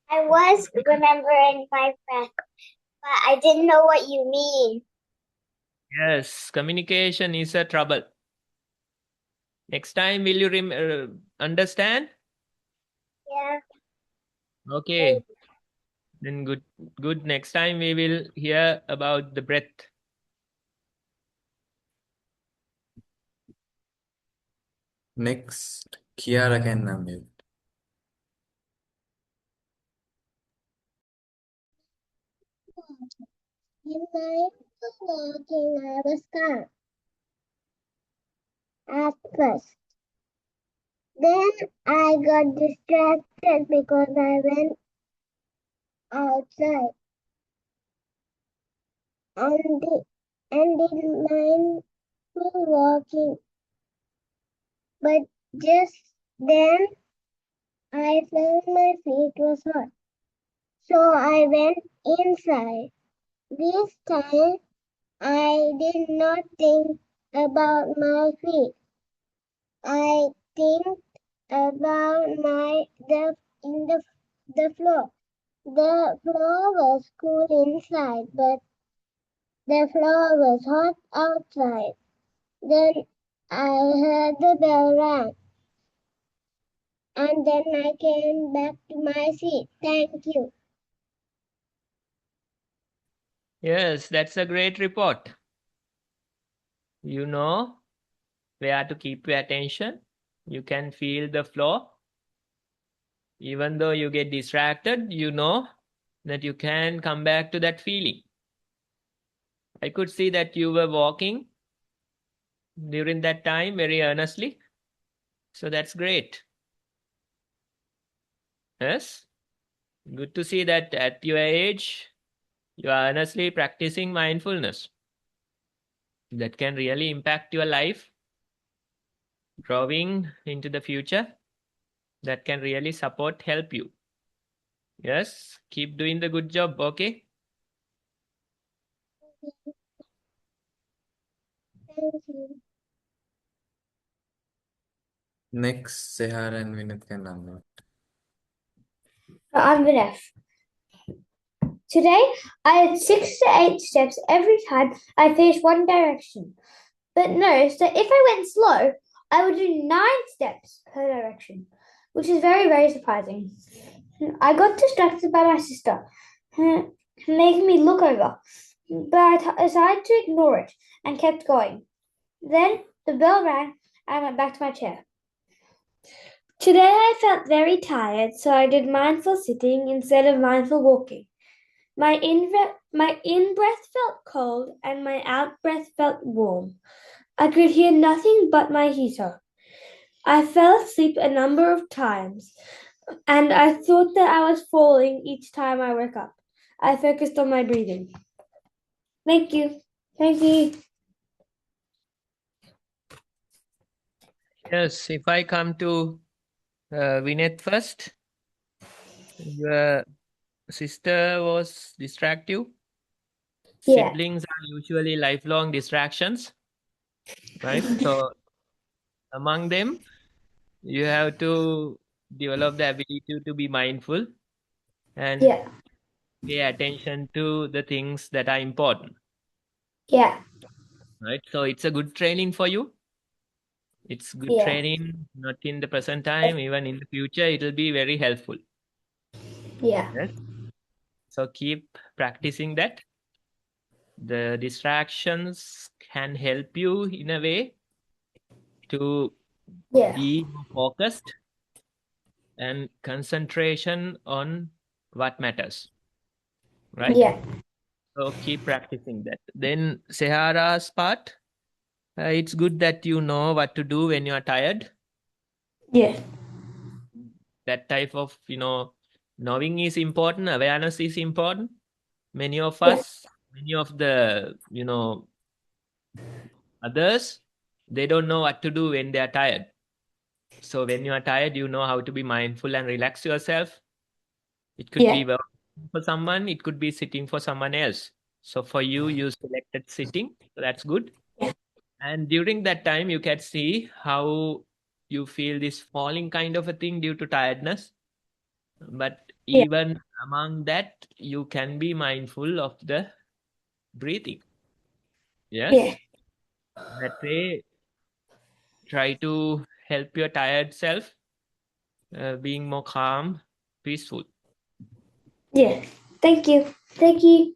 Speaker 7: I was remembering my breath, but I didn't know what you mean.
Speaker 2: Yes, communication is a trouble. Next time, will you understand?
Speaker 7: Yeah.
Speaker 2: Okay. Then good. Next time we will hear about the breath.
Speaker 1: Next, Kiara can unmute.
Speaker 7: In mindful walking, I was calm at first. Then I got distracted because I went outside and did mindful walking. But just then I felt my feet was hot. So I went inside. This time I did not think about my feet. I think about the floor. The floor was cool inside, but the floor was hot outside. Then I heard the bell ring, and then I came back to my seat. Thank you.
Speaker 2: Yes, that's a great report. You know where to keep your attention. You can feel the flow. Even though you get distracted, you know that you can come back to that feeling. I could see that you were walking during that time very earnestly. So that's great. Yes. Good to see that at your age, you are earnestly practicing mindfulness. That can really impact your life, growing into the future. That can really help you. Yes. Keep doing the good job. Okay.
Speaker 7: Thank you.
Speaker 1: Next, Sehar and Vinit can unmute.
Speaker 3: I'm Vinef. Today, I had 6 to 8 steps every time I finished one direction, but noticed that if I went slow, I would do 9 steps per direction, which is very, very surprising. I got distracted by my sister, making me look over, but I decided to ignore it and kept going. Then the bell rang and I went back to my chair. Today I felt very tired, so I did mindful sitting instead of mindful walking. My in-breath felt cold and my out-breath felt warm. I could hear nothing but my heater. I fell asleep a number of times, and I thought that I was falling each time I woke up. I focused on my breathing. Thank you. Thank you.
Speaker 2: Yes. If I come to Vineth first, your sister was distractive.
Speaker 3: Yeah.
Speaker 2: Siblings are usually lifelong distractions, right? So among them, you have to develop the ability to be mindful and
Speaker 3: Yeah.
Speaker 2: pay attention to the things that are important,
Speaker 3: Yeah.
Speaker 2: right? So it's a good training for you. It's good
Speaker 3: Yeah.
Speaker 2: training, not in the present time, even in the future, it will be very helpful.
Speaker 3: Yeah.
Speaker 2: Yes. So keep practicing that. The distractions can help you in a way to
Speaker 3: Yeah.
Speaker 2: be more focused and concentration on what matters, right?
Speaker 3: Yeah.
Speaker 2: So keep practicing that. Then Sehara's part, it's good that you know what to do when you are tired.
Speaker 3: Yeah.
Speaker 2: That type of, knowing is important, awareness is important. Many of us, many of the, others, they don't know what to do when they are tired. So when you are tired, you know how to be mindful and relax yourself. It could be
Speaker 3: Yeah.
Speaker 2: working for someone, it could be sitting for someone else. So for you, you selected sitting, so that's good. And during that time, you can see how you feel this falling kind of a thing due to tiredness. But
Speaker 3: Yeah.
Speaker 2: even among that, you can be mindful of the breathing.
Speaker 3: Yeah.
Speaker 2: Yes. That way, try to help your tired self being more calm, peaceful.
Speaker 3: Yeah. Thank you. Thank you.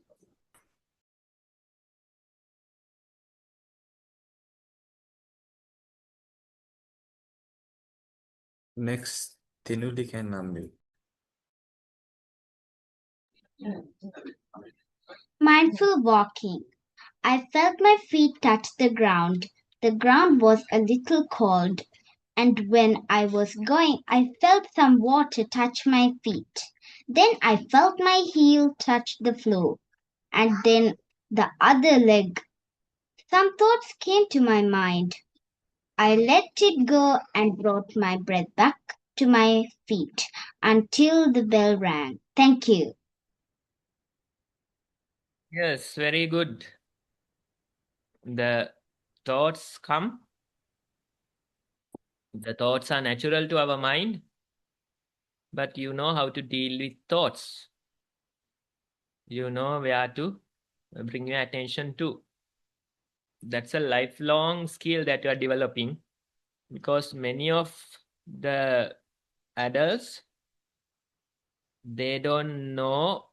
Speaker 1: Next, Tinuli can unmute.
Speaker 7: Mindful walking. I felt my feet touch the ground. The ground was a little cold, and when I was going, I felt some water touch my feet. Then I felt my heel touch the floor, and then the other leg. Some thoughts came to my mind. I let it go and brought my breath back to my feet until the bell rang. Thank you.
Speaker 2: Yes, very good. The thoughts come. The thoughts are natural to our mind, but you know how to deal with thoughts. You know where to bring your attention to. That's a lifelong skill that you are developing, because many of the adults, they don't know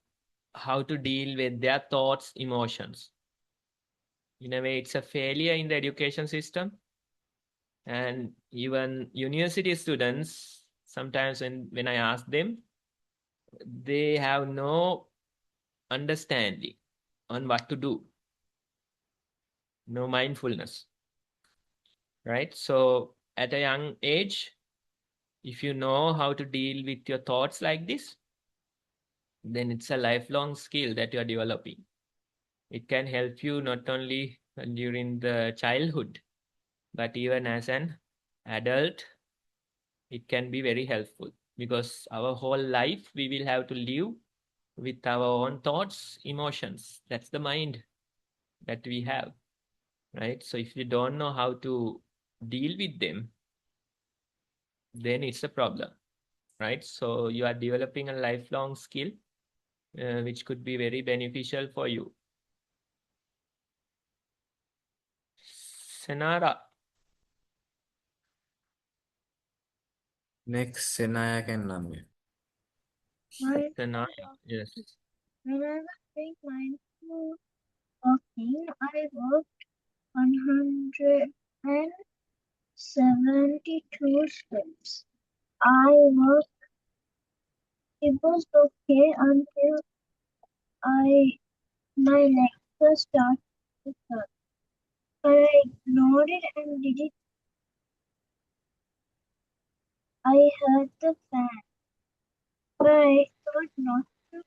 Speaker 2: how to deal with their thoughts, emotions. In a way, it's a failure in the education system. And even university students, sometimes when I ask them, they have no understanding on what to do, no mindfulness, right? So at a young age, if you know how to deal with your thoughts like this, then it's a lifelong skill that you are developing. It can help you not only during the childhood, but even as an adult, it can be very helpful, because our whole life we will have to live with our own thoughts, emotions. That's the mind that we have, right? So if you don't know how to deal with them, then it's a problem, right? So you are developing a lifelong skill, which could be very beneficial for you. Senara.
Speaker 1: Next, Senaya can unmute.
Speaker 2: Senara, yes.
Speaker 6: When I was doing mindful walking, I walked 172 steps. It was okay until my legs were starting to hurt. But I ignored it and did it. I heard the fan, but I thought not to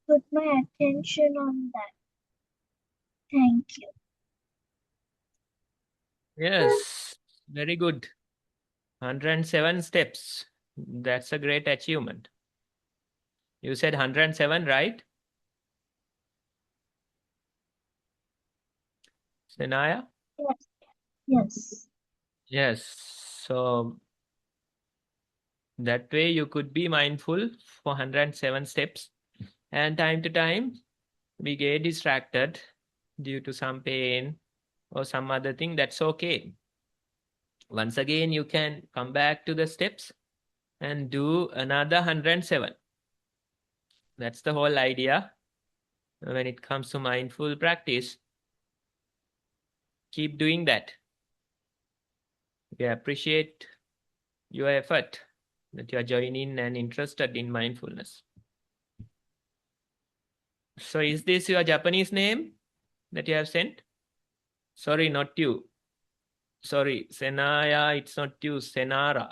Speaker 6: put my attention on that. Thank you.
Speaker 2: Yes, very good. 107 steps. That's a great achievement. You said 107, right? Senaya?
Speaker 6: Yes. Yes.
Speaker 2: Yes. So that way you could be mindful for 107 steps. And time to time, we get distracted due to some pain or some other thing. That's okay. Once again, you can come back to the steps and do another 107. That's the whole idea when it comes to mindful practice. Keep doing that. We appreciate your effort that you are joining and interested in mindfulness. So is this your Japanese name that you have sent? Sorry, not you. Sorry, Senaya, it's not you, Senara.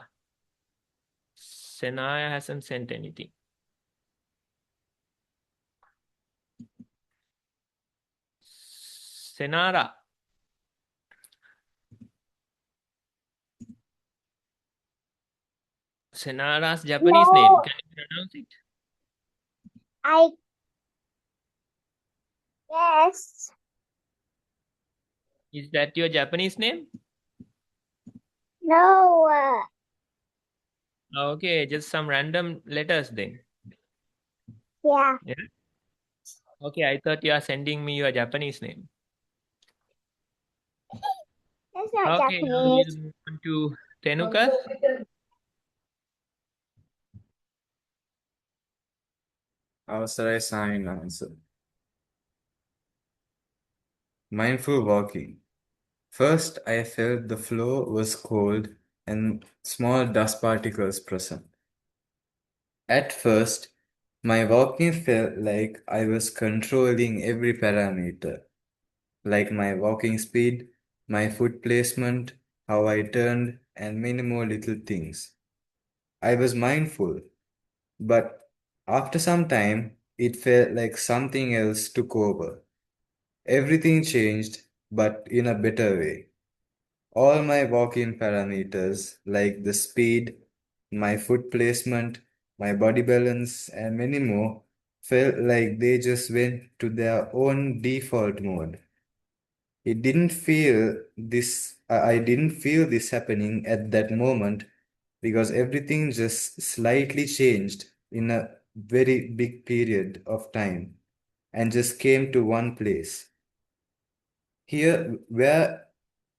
Speaker 2: Senaya hasn't sent anything. Senara. Senara's Japanese name.
Speaker 6: No,
Speaker 2: Can you pronounce it?
Speaker 6: yes.
Speaker 2: Is that your Japanese name?
Speaker 6: No,
Speaker 2: Okay, just some random letters then.
Speaker 6: yeah.
Speaker 2: Yeah. Okay, I thought you are sending me your Japanese name.
Speaker 6: That's not
Speaker 2: Okay, now we'll
Speaker 6: Japanese.
Speaker 2: move on to Tenuka.
Speaker 1: How shall I sign answer? Mindful walking. First, I felt the floor was cold and small dust particles present. At first, my walking felt like I was controlling every parameter, like my walking speed, my foot placement, how I turned, and many more little things. I was mindful, but after some time, it felt like something else took over. Everything changed, but in a better way. All my walk-in parameters, like the speed, my foot placement, my body balance, and many more, felt like they just went to their own default mode. I didn't feel this happening at that moment because everything just slightly changed in a very big period of time and just came to one place. Here, where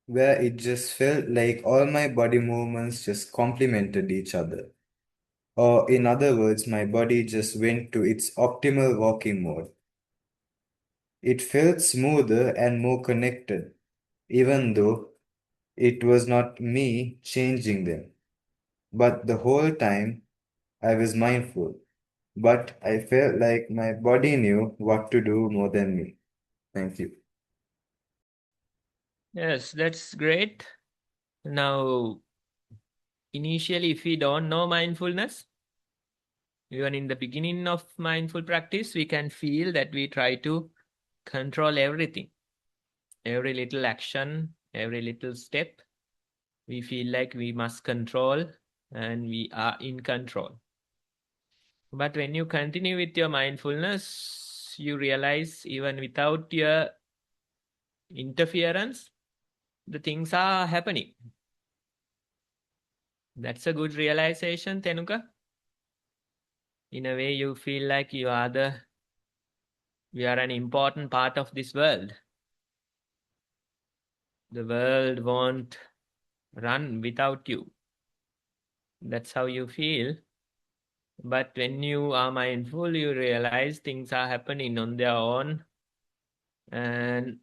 Speaker 1: it just felt like all my body movements just complemented each other. Or, in other words, my body just went to its optimal walking mode. It felt smoother and more connected, even though it was not me changing them. But the whole time, I was mindful. But I felt like my body knew what to do more than me. Thank you.
Speaker 2: Yes, that's great. Now, initially, if we don't know mindfulness, even in the beginning of mindful practice, we can feel that we try to control everything, every little action, every little step. We feel like we must control and we are in control. But when you continue with your mindfulness, you realize even without your interference, the things are happening. That's a good realization, Tenuka. In a way, you feel like we are an important part of this world. The world won't run without you. That's how you feel. But when you are mindful, you realize things are happening on their own. And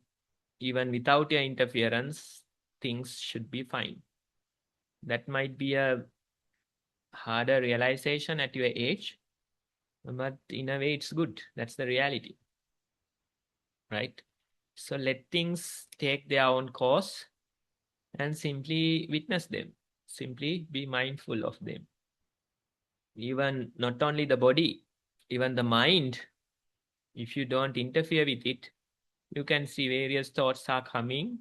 Speaker 2: even without your interference, things should be fine. That might be a harder realization at your age, but in a way, it's good. That's the reality, right? So let things take their own course and simply witness them. Simply be mindful of them. Even not only the body, even the mind, if you don't interfere with it, you can see various thoughts are coming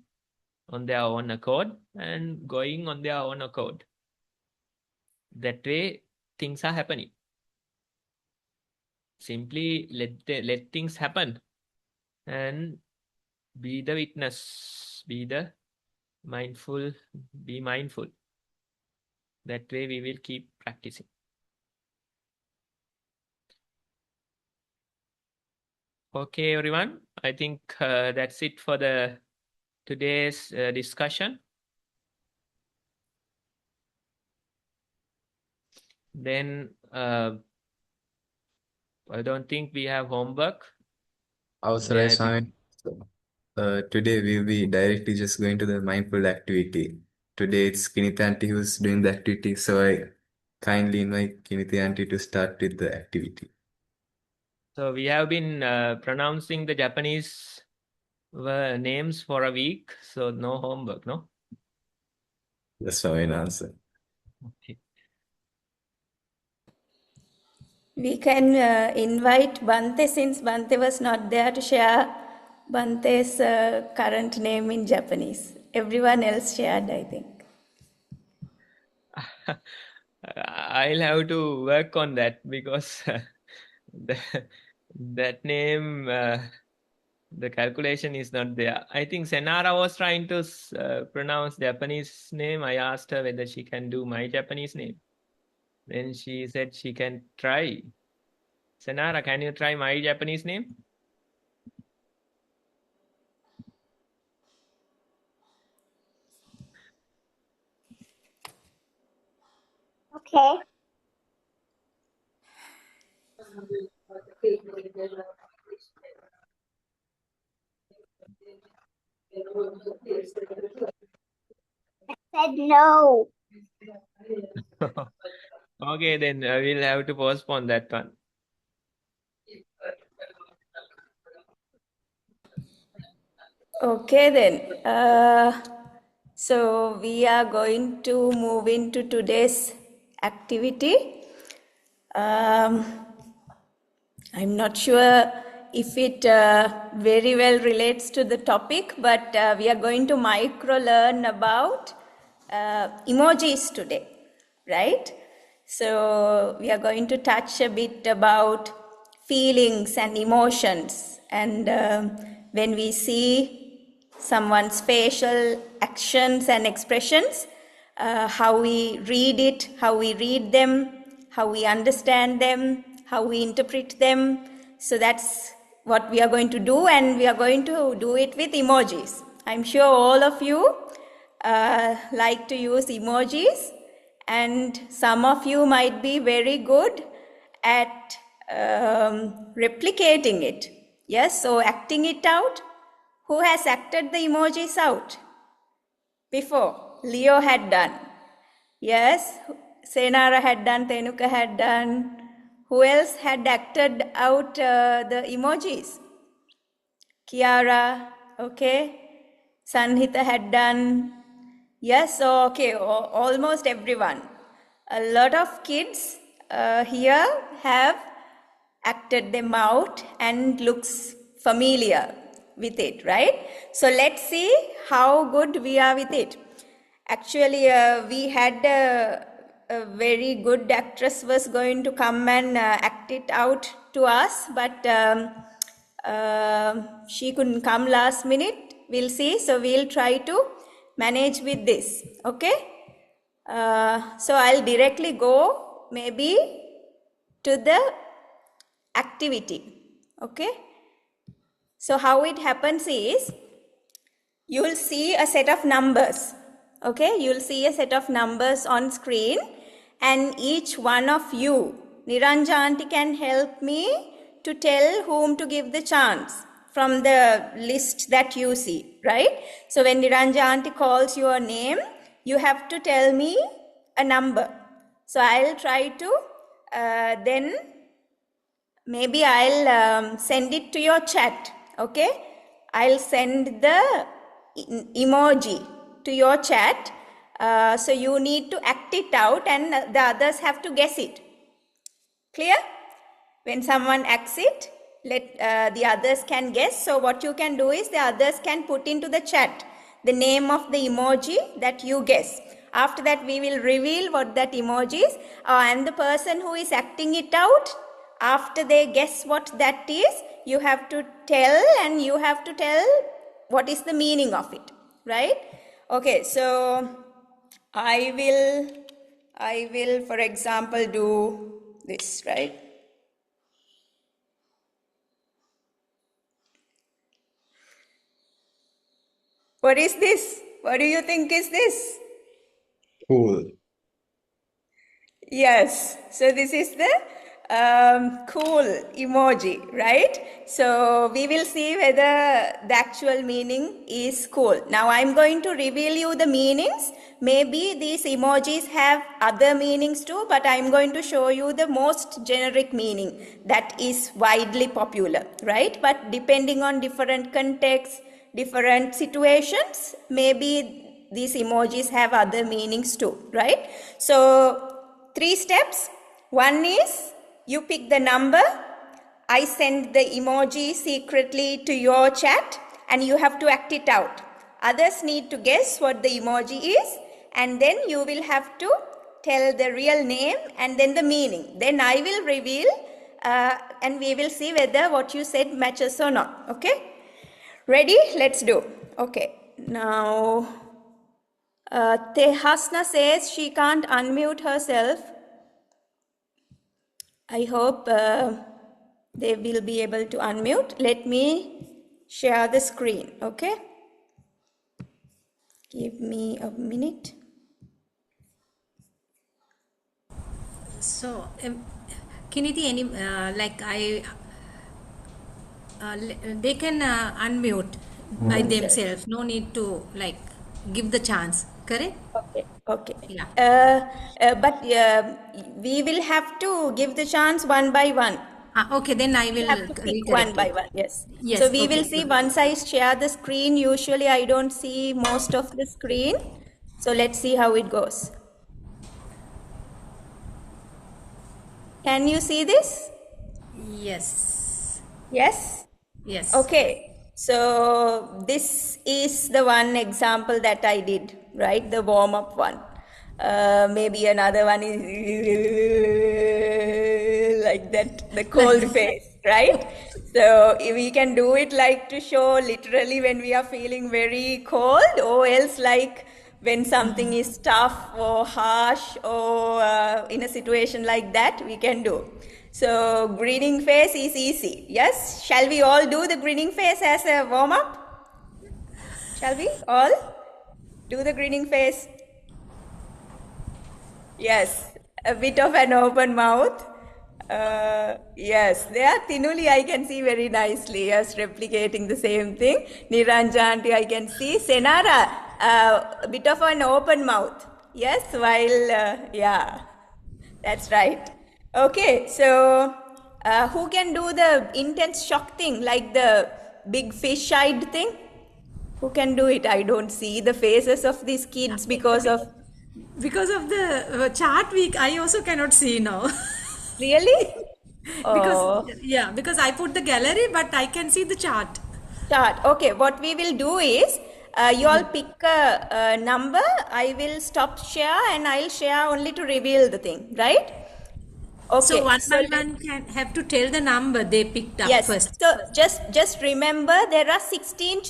Speaker 2: on their own accord and going on their own accord. That way, things are happening. Simply let things happen and Be the witness. Be the mindful. Be mindful. That way we will keep practicing. Okay, everyone. I think that's it for the today's discussion. Then I don't think we have homework.
Speaker 1: Avasara
Speaker 2: Yeah,
Speaker 1: Swami. So, today we'll be directly just going to the mindful activity. Today it's Kinita auntie who's doing the activity, so I kindly invite Kinita auntie to start with the activity.
Speaker 2: So we have been pronouncing the Japanese names for a week, so no homework, no?
Speaker 1: That's my answer.
Speaker 2: Okay.
Speaker 5: We can invite Bante, since Bante was not there, to share Bante's current name in Japanese. Everyone else shared, I think.
Speaker 2: I'll have to work on that because that name, the calculation is not there. I think Senara was trying to pronounce Japanese name. I asked her whether she can do my Japanese name. Then she said she can try. Senara, can you try my Japanese name?
Speaker 7: Okay. Said no.
Speaker 2: Okay, then we'll have to postpone that one.
Speaker 5: Okay, then. So we are going to move into today's activity. I'm not sure if it very well relates to the topic, but we are going to micro-learn about emojis today, right? So we are going to touch a bit about feelings and emotions, and when we see someone's facial actions and expressions, how we read it, how we read them, how we understand them, how we interpret them. So that's what we are going to do, and we are going to do it with emojis. I'm sure all of you like to use emojis, and some of you might be very good at replicating it. Yes, so acting it out. Who has acted the emojis out before? Leo had done. Yes, Senara had done, Tenuka had done. Who else had acted out the emojis? Kiara, okay. Sanhita had done. Yes, so okay, almost everyone. A lot of kids here have acted them out and looks familiar with it, right? So let's see how good we are with it. Actually, we had a very good actress was going to come and act it out to us, but she couldn't come last minute. We'll see. So we'll try to manage with this. Okay. So I'll directly go maybe to the activity. Okay. So how it happens is, you'll see a set of numbers. Okay, you'll see a set of numbers on screen, and each one of you, Niranja aunty can help me to tell whom to give the chance from the list that you see, right? So when Niranja aunty calls your name, you have to tell me a number. So I'll try to then maybe I'll send it to your chat. Okay, I'll send the emoji to your chat. So you need to act it out, and the others have to guess it. Clear? When someone acts it, let the others can guess. So what you can do is, the others can put into the chat the name of the emoji that you guess. After that, we will reveal what that emoji is, and the person who is acting it out, after they guess what that is, you have to tell, and you have to tell what is the meaning of it, right? Okay, so I will, for example, do this, right? What is this? What do you think is this?
Speaker 1: Cool.
Speaker 5: Yes, so this is the cool emoji, right? So we will see whether the actual meaning is cool. Now I'm going to reveal you the meanings. Maybe these emojis have other meanings too, but I'm going to show you the most generic meaning that is widely popular, right? But depending on different contexts, different situations, maybe these emojis have other meanings too, right? So 3 steps. One is you pick the number. I send the emoji secretly to your chat and you have to act it out. Others need to guess what the emoji is and then you will have to tell the real name and then the meaning. Then I will reveal and we will see whether what you said matches or not. Okay? Ready? Let's do. Okay. Now, Tehasna says she can't unmute herself. I hope they will be able to unmute. Let me share the screen, okay? Give me a minute.
Speaker 9: So, Kiniti, they can unmute by themselves. No need to give the chance. Correct?
Speaker 5: Okay, okay.
Speaker 9: Yeah.
Speaker 5: But we will have to give the chance one by one.
Speaker 9: Okay, then I
Speaker 5: We
Speaker 9: will
Speaker 5: have to pick
Speaker 9: recorrect
Speaker 5: one by
Speaker 9: it.
Speaker 5: one, yes.
Speaker 9: Yes,
Speaker 5: So we
Speaker 9: okay,
Speaker 5: will see
Speaker 9: good.
Speaker 5: once I share the screen. Usually I don't see most of the screen. So let's see how it goes. Can you see this?
Speaker 9: Yes.
Speaker 5: Yes?
Speaker 9: Yes.
Speaker 5: Okay, so this is the one example that I did, right? The warm-up one. Maybe another one is like that, the cold face, right? So we can do it like to show literally when we are feeling very cold, or else like when something is tough or harsh or in a situation like that, we can do. So grinning face is easy. Yes? Shall we all do the grinning face as a warm-up? Shall we all do the grinning face? Yes, a bit of an open mouth. Yes, there Tinuli I can see very nicely. Yes, replicating the same thing. Niranjanti I can see. Senara, a bit of an open mouth. Yes, while, yeah, that's right. Okay, so who can do the intense shock thing, like the big fish-eyed thing? Who can do it? I don't see the faces of these kids because of...
Speaker 9: Because of the chart week, I also cannot see now.
Speaker 5: Really?
Speaker 9: Because,
Speaker 5: Oh,
Speaker 9: yeah, because I put the gallery, but I can see the chart.
Speaker 5: chart. Okay, what we will do is, you all pick a number. I will stop share and I'll share only to reveal the thing, right?
Speaker 9: So
Speaker 5: Okay,
Speaker 9: one
Speaker 5: so
Speaker 9: by one can have to tell the number they picked up
Speaker 5: yes.
Speaker 9: first.
Speaker 5: So just remember there are 16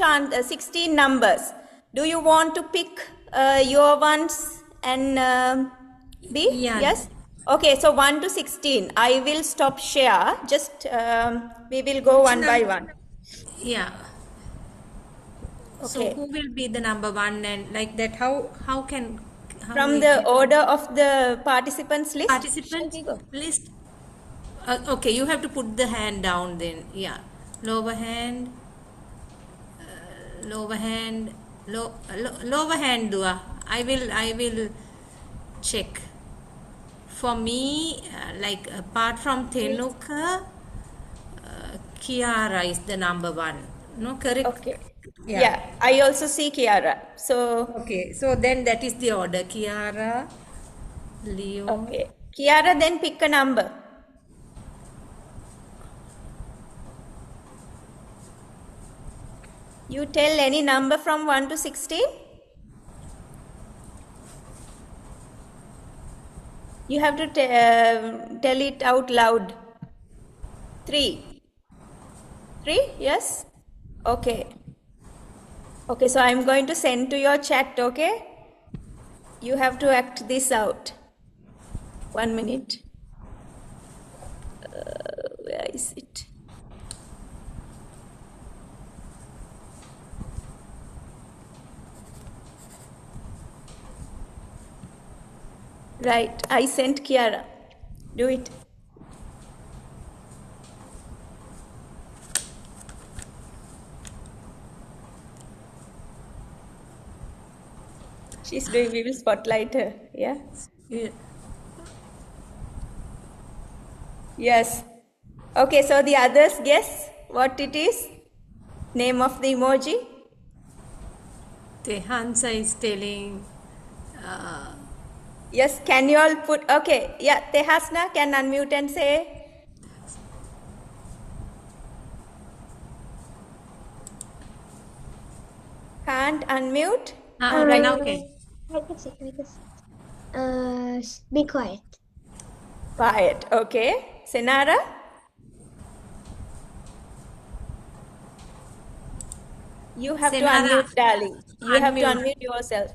Speaker 5: numbers. Do you want to pick your ones and be?
Speaker 9: Yeah.
Speaker 5: Yes. Okay. So 1 to 16. I will stop share. Just we will go
Speaker 9: Which
Speaker 5: one by
Speaker 9: number?
Speaker 5: one.
Speaker 9: Yeah. So
Speaker 5: Okay.
Speaker 9: who will be the number one and like that? How
Speaker 5: From
Speaker 9: we
Speaker 5: the
Speaker 9: can
Speaker 5: order of the participants list. Shall
Speaker 9: participants
Speaker 5: we go?
Speaker 9: list? Okay, you have to put the hand down then. Yeah. Lower hand, lower hand, lower hand dua. I will check. For me, apart from Tenuka, Kiara is the number one. No, correct?
Speaker 5: Okay.
Speaker 9: Yeah.
Speaker 5: Yeah. I also see Kiara. So
Speaker 9: Okay, so then that is the order. Kiara, Leo.
Speaker 5: okay. Kiara, then pick a number. You tell any number from 1 to 16. You have to tell it out loud. 3. 3, yes? Okay. Okay, so I'm going to send to your chat, okay? You have to act this out. 1 minute. Where is it? Right, I sent Kiara. Do it. She's doing, we will spotlight her. Yeah?
Speaker 9: Yeah.
Speaker 5: Yes. Okay, so the others guess what it is? Name of the emoji?
Speaker 9: The Hansa is telling.
Speaker 5: Yes, can you all put, okay, yeah, Tehasna can unmute and say. Can't unmute?
Speaker 9: Right now, okay.
Speaker 3: I can see. Be quiet.
Speaker 5: Quiet, okay. Senara? You have to
Speaker 9: Senara,
Speaker 5: unmute, darling. You have to
Speaker 9: unmute.
Speaker 5: unmute yourself.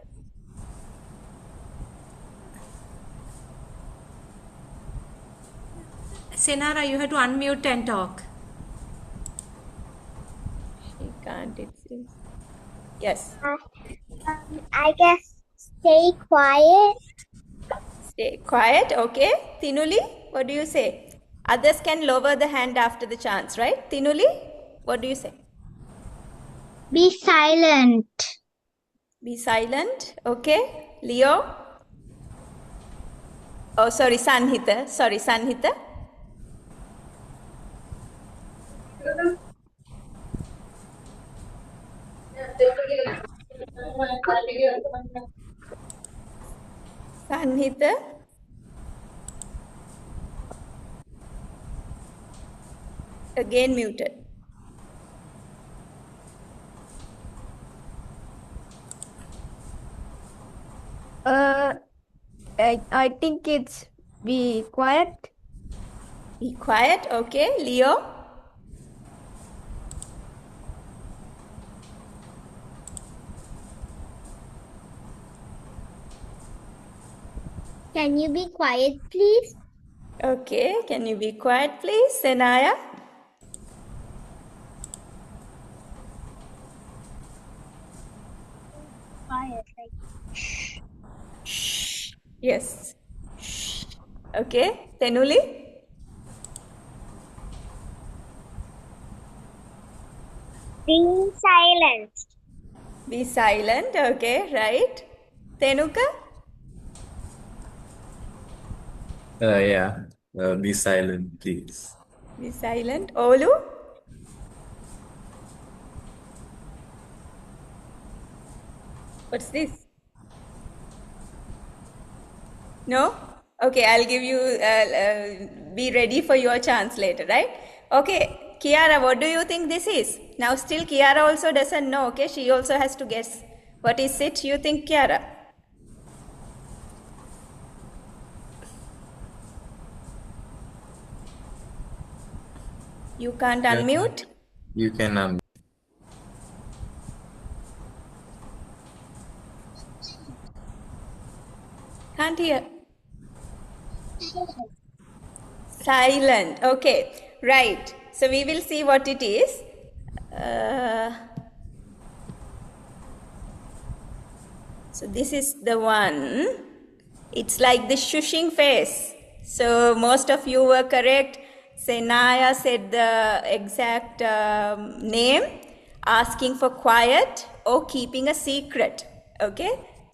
Speaker 9: Senara, you have to unmute and talk.
Speaker 5: She can't, it seems. Yes.
Speaker 6: I guess stay quiet.
Speaker 5: Stay quiet, okay. Tinuli, what do you say? Others can lower the hand after the chance, right? Tinuli, what do you say?
Speaker 6: Be silent.
Speaker 5: Be silent, okay. Leo? Oh, sorry, Sanhita. Sorry, Sanhita. Sanhita? Again muted.
Speaker 8: I think it's be quiet.
Speaker 5: Be quiet, okay. Leo?
Speaker 7: Can you be quiet, please?
Speaker 5: Okay, can you be quiet, please? Senaya?
Speaker 6: Quiet, like
Speaker 5: Shh. Yes. Shh. Okay, Tenuli?
Speaker 6: be silent.
Speaker 5: Be silent, okay, right. Tenuka?
Speaker 1: Yeah. Be silent, please.
Speaker 5: Be silent. Olu? What's this? No? Okay, I'll give you, be ready for your chance later, right? Okay, Kiara, what do you think this is? Now still Kiara also doesn't know, okay? She also has to guess. What is it you think, Kiara? You can't unmute?
Speaker 1: You can
Speaker 5: Can't hear. Silent. Okay, right. So we will see what it is. So this is the one. It's like the shushing face. So most of you were correct. Senaya said the exact name, asking for quiet or keeping a secret. Okay.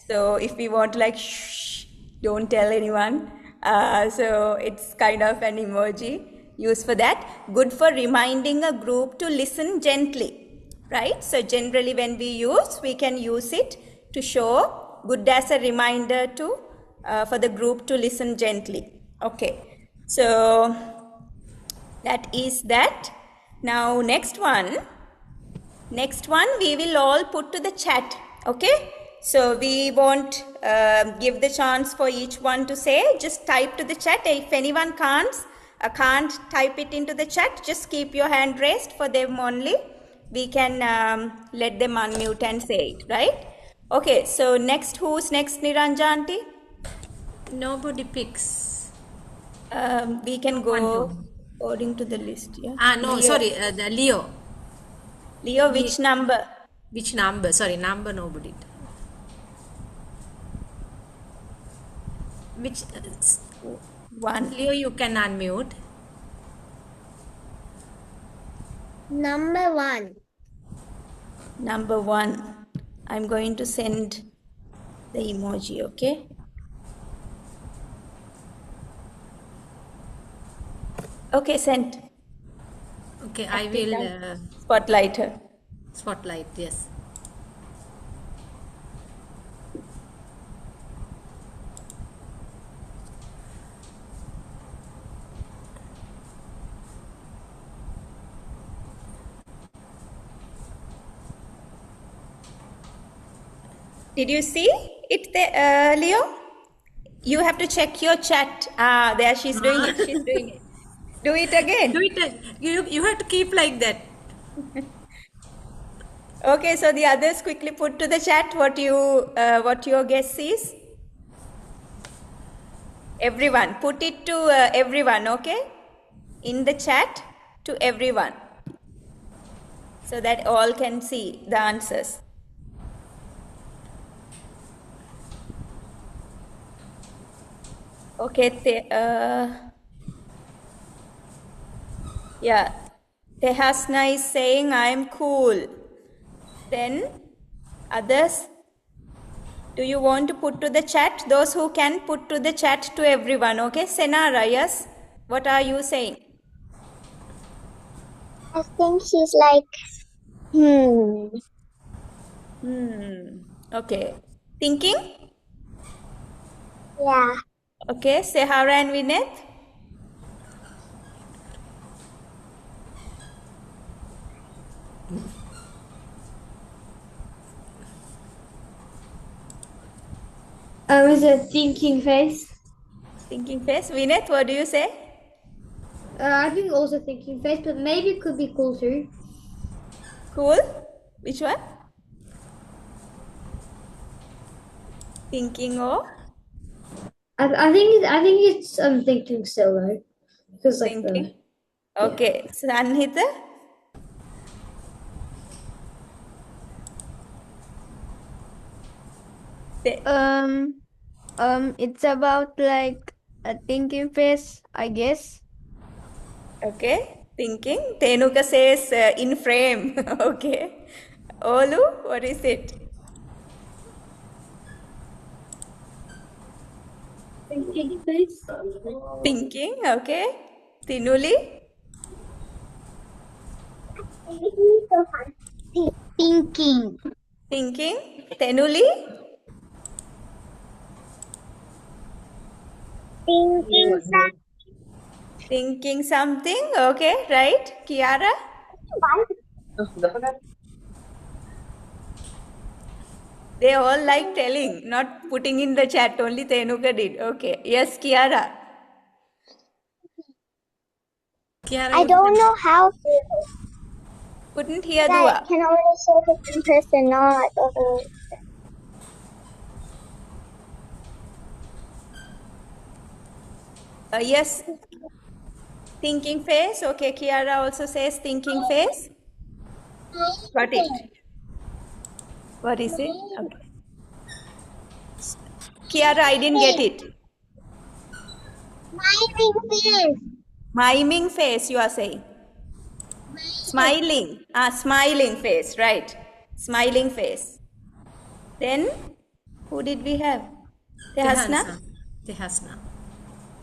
Speaker 5: So if we want like shh, don't tell anyone. So it's kind of an emoji used for that. Good for reminding a group to listen gently, right? So generally when we can use it to show, good as a reminder to for the group to listen gently. Okay, so that is that. Now next one we will all put to the chat. Okay, so we won't give the chance for each one to say. Just type to the chat. If anyone can't type it into the chat, just keep your hand raised for them only. we can let them unmute and say it, right? Okay, so next, who's next, Niranja auntie?
Speaker 9: Nobody picks.
Speaker 5: We can
Speaker 9: No one
Speaker 5: go
Speaker 9: to.
Speaker 5: according to the list, yeah.
Speaker 9: No,
Speaker 5: Leo.
Speaker 9: sorry, the Leo.
Speaker 5: Leo, which number?
Speaker 9: Which number? Sorry, number nobody. Which,
Speaker 5: 1.
Speaker 9: Leo, you can unmute.
Speaker 7: Number 1.
Speaker 5: Number 1. I'm going to send the emoji, okay? Okay, sent.
Speaker 9: Okay, I will
Speaker 5: Spotlight her.
Speaker 9: spotlight, yes.
Speaker 5: Did you see it there, Leo? You have to check your chat. There she's doing it. She's doing it. Do it again.
Speaker 9: Do it. You have to keep like that.
Speaker 5: Okay, so the others quickly put to the chat what your guess is. Everyone, put it to everyone, okay? In the chat to everyone, so that all can see the answers. Okay, yeah, Tehasna is saying I am cool. Then others, do you want to put to the chat? Those who can, put to the chat to everyone, okay? Senara, yes? What are you saying?
Speaker 6: I think she's like,
Speaker 5: Okay. Thinking?
Speaker 6: yeah.
Speaker 5: Okay, Sehara and Vineth?
Speaker 3: Is a thinking face.
Speaker 5: Thinking face. Vineth, what do you say?
Speaker 3: I think also thinking face, but maybe it could be cool too.
Speaker 5: Cool? Which one? Thinking or?
Speaker 3: I think it's thinking still though, because like
Speaker 5: Thinking. Okay, Sanhita?
Speaker 8: It's about like a thinking face, I guess.
Speaker 5: Okay, thinking. Tenuka says in frame. Okay. Olu, what is it?
Speaker 3: thinking face.
Speaker 5: Thinking, okay. Tinuli?
Speaker 6: Thinking.
Speaker 5: Thinking. Tenuli?
Speaker 6: Thinking
Speaker 5: Thinking something. Okay, right. Kiara? They all like telling, not putting in the chat. Only Tenuka did. Okay. Yes, Kiara.
Speaker 9: Kiara,
Speaker 6: I
Speaker 9: you
Speaker 6: don't
Speaker 9: can.
Speaker 6: know how to.
Speaker 5: Couldn't hear
Speaker 6: I
Speaker 5: Dua.
Speaker 6: can only say if it's in person, not over.
Speaker 5: Yes. Thinking face. Okay, Kiara also says thinking face. Got it. What is it? Okay. Kiara, I didn't get it.
Speaker 6: Miming face.
Speaker 5: Miming face, you are saying. Smiling. Smiling face, right. Smiling face. Then, who did we have? Tehasna?
Speaker 9: Tehasna.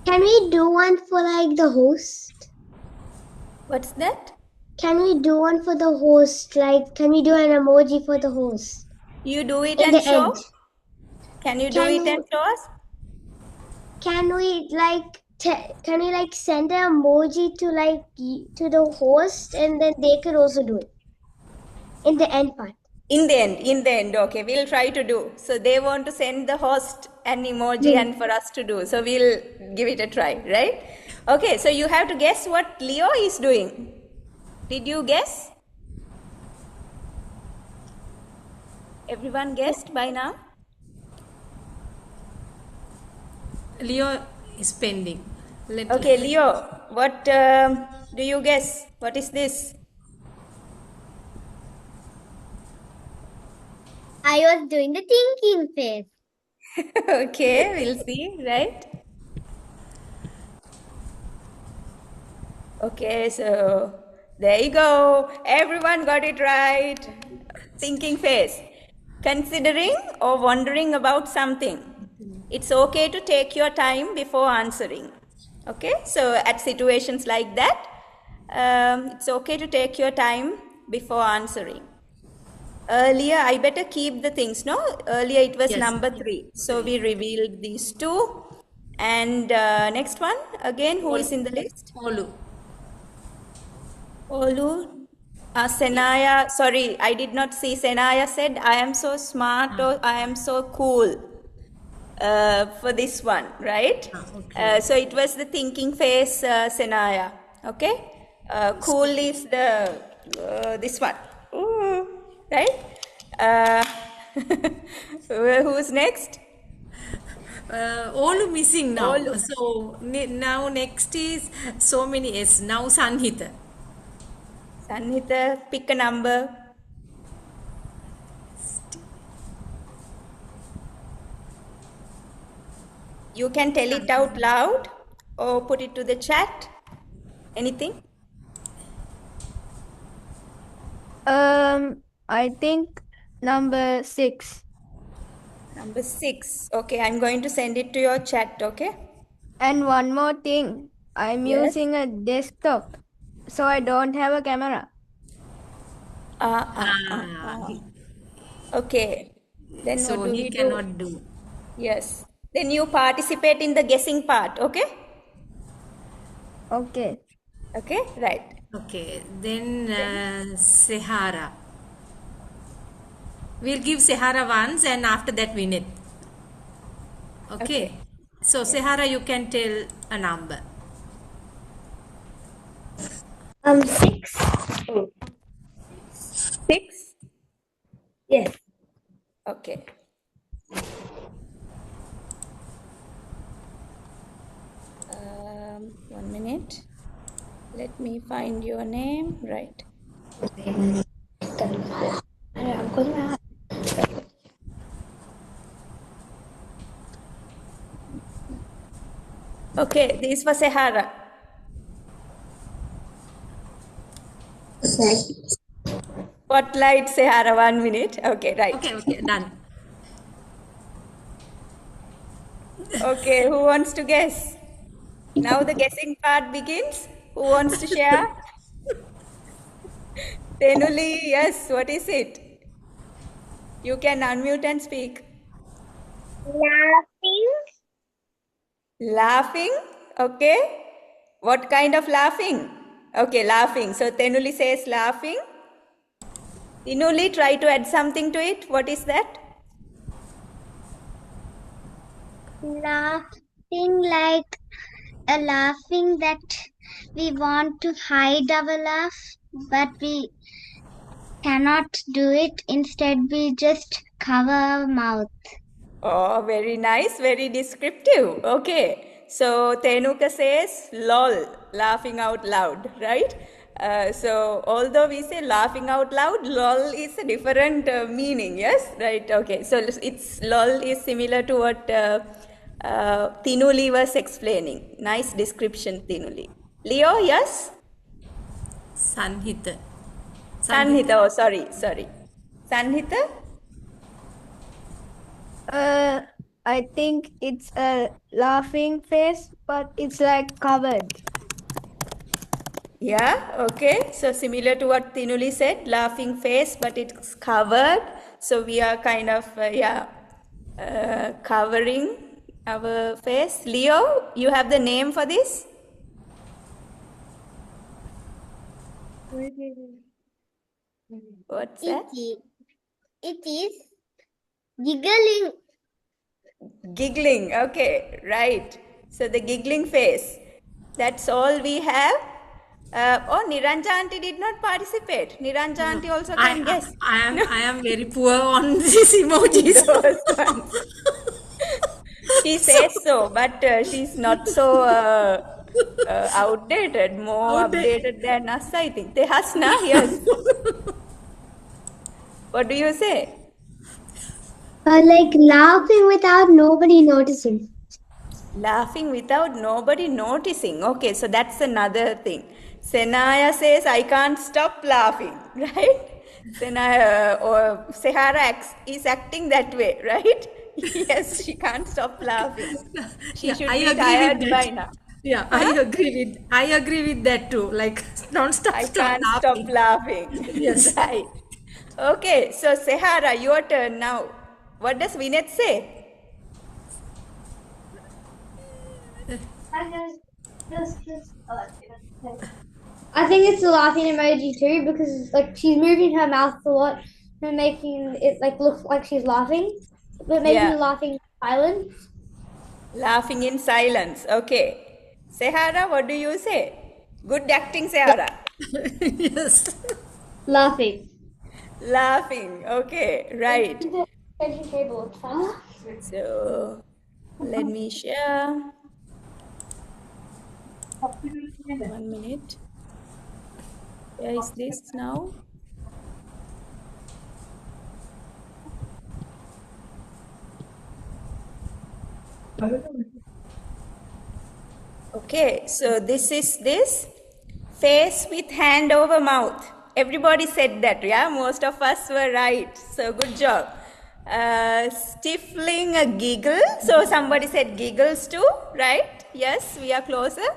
Speaker 6: Can we do one for like the host?
Speaker 5: What's that?
Speaker 6: Can we do one for the host? Like, can we do an emoji for the host?
Speaker 5: You do it
Speaker 6: In
Speaker 5: and
Speaker 6: the
Speaker 5: show?
Speaker 6: end.
Speaker 5: Can you do it and show us?
Speaker 6: Can we like send an emoji to like to the host, and then they could also do it in the end part?
Speaker 5: In the end, okay, we'll try to do. So they want to send the host an emoji and for us to do. So we'll give it a try, right? Okay, so you have to guess what Leo is doing. Did you guess? Everyone guessed by now?
Speaker 9: Leo is pending.
Speaker 5: Okay, Leo, what do you guess? What is this?
Speaker 7: I was doing the thinking face.
Speaker 5: Okay, we'll see, right? Okay, so there you go. Everyone got it right. Thinking face. Considering or wondering about something. It's okay to take your time before answering. Okay, so at situations like that, it's okay to take your time before answering. Earlier, I better keep the things, no? Earlier it was
Speaker 9: Yes.
Speaker 5: number 3. So we revealed these two. And next one, again, who is in the list?
Speaker 9: Olu.
Speaker 5: Olu. Senaya, sorry, I did not see. Senaya said, I am so smart or I am so cool for this one, right?
Speaker 9: Okay.
Speaker 5: So it was the thinking face, Senaya. Okay? Cool is the this one. Ooh, right? Who's next?
Speaker 9: Olu missing now.
Speaker 5: Olu.
Speaker 9: So now next is so many S. Now Sanhita.
Speaker 5: Sanhita, pick a number. You can tell it out loud or put it to the chat. Anything?
Speaker 8: I think number 6.
Speaker 5: Number 6. Okay, I'm going to send it to your chat, okay?
Speaker 8: And one more thing, I'm
Speaker 5: Yes.
Speaker 8: using a desktop, so I don't have a camera.
Speaker 5: Okay. Then
Speaker 9: So
Speaker 5: what do
Speaker 9: he
Speaker 5: we do?
Speaker 9: cannot do.
Speaker 5: Yes. Then you participate in the guessing part, okay?
Speaker 8: Okay.
Speaker 5: Okay, right.
Speaker 9: Okay. Then Sehara. We'll give Sehara once and after that Vinith. Okay. So Sehara, you can tell a number.
Speaker 3: 6.
Speaker 5: 6?
Speaker 3: Yes.
Speaker 5: Okay. One minute. Let me find your name. Right. Okay, this was Sehara. Spotlight Sehara, 1 minute. Okay, right.
Speaker 9: Okay, done.
Speaker 5: Okay, who wants to guess? Now the guessing part begins. Who wants to share? Tenuli, yes, what is it? You can unmute and speak.
Speaker 6: Laughing.
Speaker 5: Laughing, okay. What kind of laughing? Okay, laughing. So Tenuli says laughing. Tinuli, try to add something to it. What is that?
Speaker 7: Laughing like a laughing that we want to hide our laugh, but we cannot do it. Instead, we just cover our mouth.
Speaker 5: Oh, very nice, very descriptive. Okay. So Tenuka says lol, laughing out loud, right? So although we say laughing out loud, lol is a different meaning, yes? Right, okay. So it's lol is similar to what Tinuli was explaining. Nice description, Tinuli. Leo, yes?
Speaker 9: Sanhita.
Speaker 5: Sanhita, oh, sorry. Sanhita?
Speaker 8: I think it's a laughing face, but it's like covered.
Speaker 5: Yeah, okay. So similar to what Tinuli said, laughing face, but it's covered. So we are kind of, covering our face. Leo, you have the name for this? What's that?
Speaker 7: It is giggling.
Speaker 5: Giggling, okay, right. So the giggling face. That's all we have. Oh, Niranja aunty did not participate. Niranja
Speaker 9: No,
Speaker 5: aunty also can guess.
Speaker 9: I am very poor on these emojis.
Speaker 5: Those ones. She says so, but she's not so outdated, more
Speaker 9: Outdated.
Speaker 5: updated than us, I think. Tehasna, yes. What do you say?
Speaker 6: Like laughing without nobody noticing.
Speaker 5: Laughing without nobody noticing. Okay, so that's another thing. Senaya says, I can't stop laughing, right? Senaya or Sehara is acting that way, right? Yes, she can't stop laughing. She
Speaker 9: Yeah,
Speaker 5: should
Speaker 9: I
Speaker 5: be
Speaker 9: agree with
Speaker 5: tired by
Speaker 9: that.
Speaker 5: now.
Speaker 9: Yeah,
Speaker 5: Huh?
Speaker 9: I agree with that too. Like
Speaker 5: I
Speaker 9: stop
Speaker 5: can't stop
Speaker 9: laughing.
Speaker 5: laughing.
Speaker 9: Yes.
Speaker 5: Right. Okay, so Sehara, your turn now. What does Vineth say?
Speaker 3: I think it's the laughing emoji too because like she's moving her mouth a lot and making it like look like she's laughing, but maybe
Speaker 5: Yeah,
Speaker 3: laughing silent.
Speaker 5: laughing in silence. Okay. Sehara, what do you say? Good acting, Sehara.
Speaker 9: Yes.
Speaker 3: Laughing.
Speaker 5: Laughing. Okay, right.
Speaker 3: Changing table.
Speaker 5: So let me share. 1 minute. Where is this now? Okay, so this is this face with hand over mouth. Everybody said that, yeah? Most of us were right. So good job. Stifling a giggle. So somebody said giggles too, right? Yes, we are closer.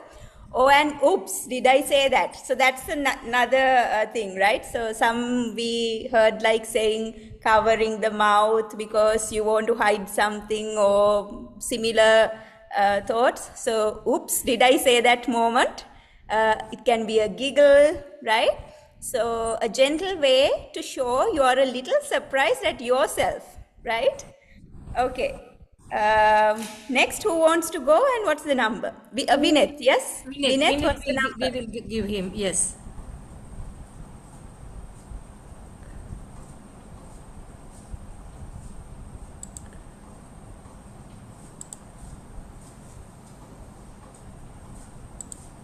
Speaker 5: Oh, and oops, did I say that? So that's another thing, right? So some we heard like saying covering the mouth because you want to hide something or similar thoughts. So, oops, did I say that moment? It can be a giggle, right? So, a gentle way to show you are a little surprised at yourself, right? Okay. Next, who wants to go and what's the number? Vineth, yes? Vineth,
Speaker 9: Vinith,
Speaker 5: what's the
Speaker 9: we
Speaker 5: number?
Speaker 9: will give him. Yes.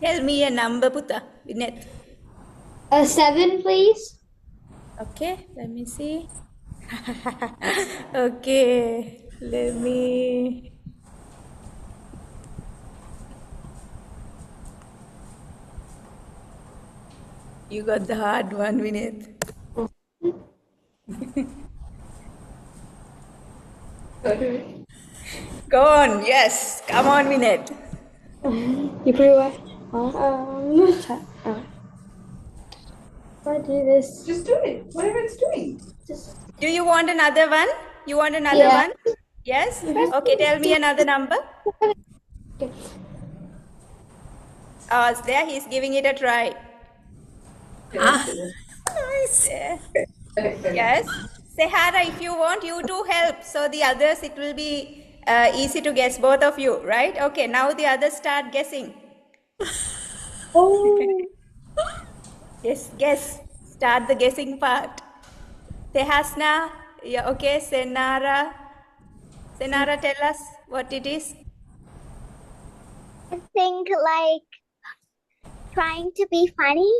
Speaker 5: Tell me a number, Puta. Vineth.
Speaker 3: 7, please.
Speaker 5: Okay, let me see. Okay, let me. You got the hard one, Vinith. Go on, yes. Come on, Vinith.
Speaker 3: You pretty well. I do this.
Speaker 10: Just do it. Whatever it's doing.
Speaker 5: Do you want another one? You want another
Speaker 3: Yeah.
Speaker 5: one? Yes? Okay, tell me another number. There, he's giving it a try.
Speaker 9: Nice.
Speaker 5: There. Yes. Sehara, if you want, you to help. So the others, it will be easy to guess, both of you, right? Okay, now the others start guessing.
Speaker 3: Oh.
Speaker 5: Yes, guess. Start the guessing part. Tehasna, yeah, okay. Senara, tell us what it is.
Speaker 6: I think like trying to be funny.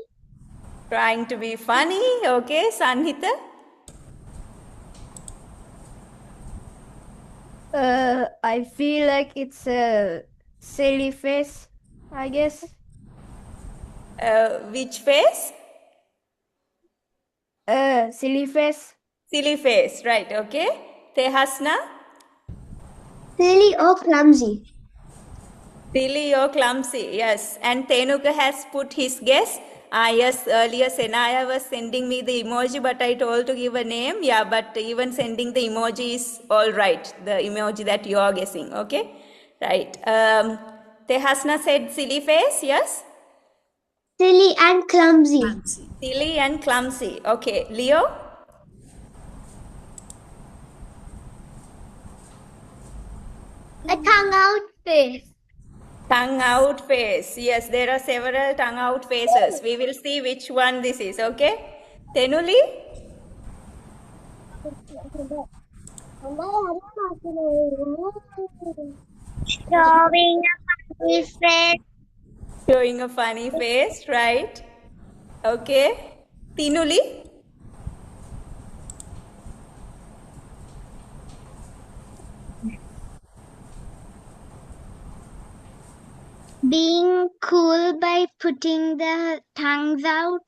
Speaker 5: Trying to be funny, okay. Sanhita,
Speaker 8: I feel like it's a silly face, I guess.
Speaker 5: which face?
Speaker 8: Silly face.
Speaker 5: Silly face, right, okay. Tehasna,
Speaker 6: Silly or clumsy.
Speaker 5: silly or clumsy, yes. And Tenuka has put his guess. Yes, earlier Senaya was sending me the emoji, but I told to give a name. Yeah, but even sending the emoji is all right, the emoji that you are guessing, okay? Right. Tehasna said silly face, yes?
Speaker 6: Silly and clumsy.
Speaker 9: Fancy.
Speaker 5: Silly and clumsy. Okay, Leo?
Speaker 6: A tongue out face.
Speaker 5: Tongue out face. Yes, there are several tongue out faces. We will see which one this is, okay? Tenuli?
Speaker 6: Showing a funny face.
Speaker 5: Showing a funny face, right? Okay. Tinuli?
Speaker 6: Being cool by putting the tongues out.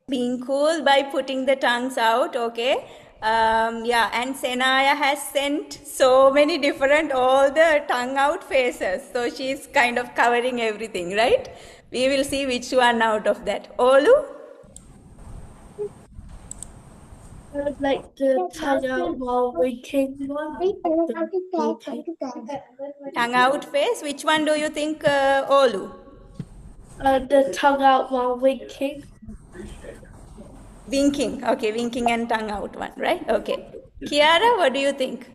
Speaker 5: Being cool by putting the tongues out, okay. Yeah, and Senaya has sent so many different, all the tongue out faces. So she's kind of covering everything, right? We will see which one out of that. Olu?
Speaker 4: I would like the tongue out while winking one.
Speaker 5: Tongue out face. Which one do you think, Olu?
Speaker 4: The tongue out while winking.
Speaker 5: Winking. Okay, winking and tongue out one, right? Okay. Kiara, what do you think?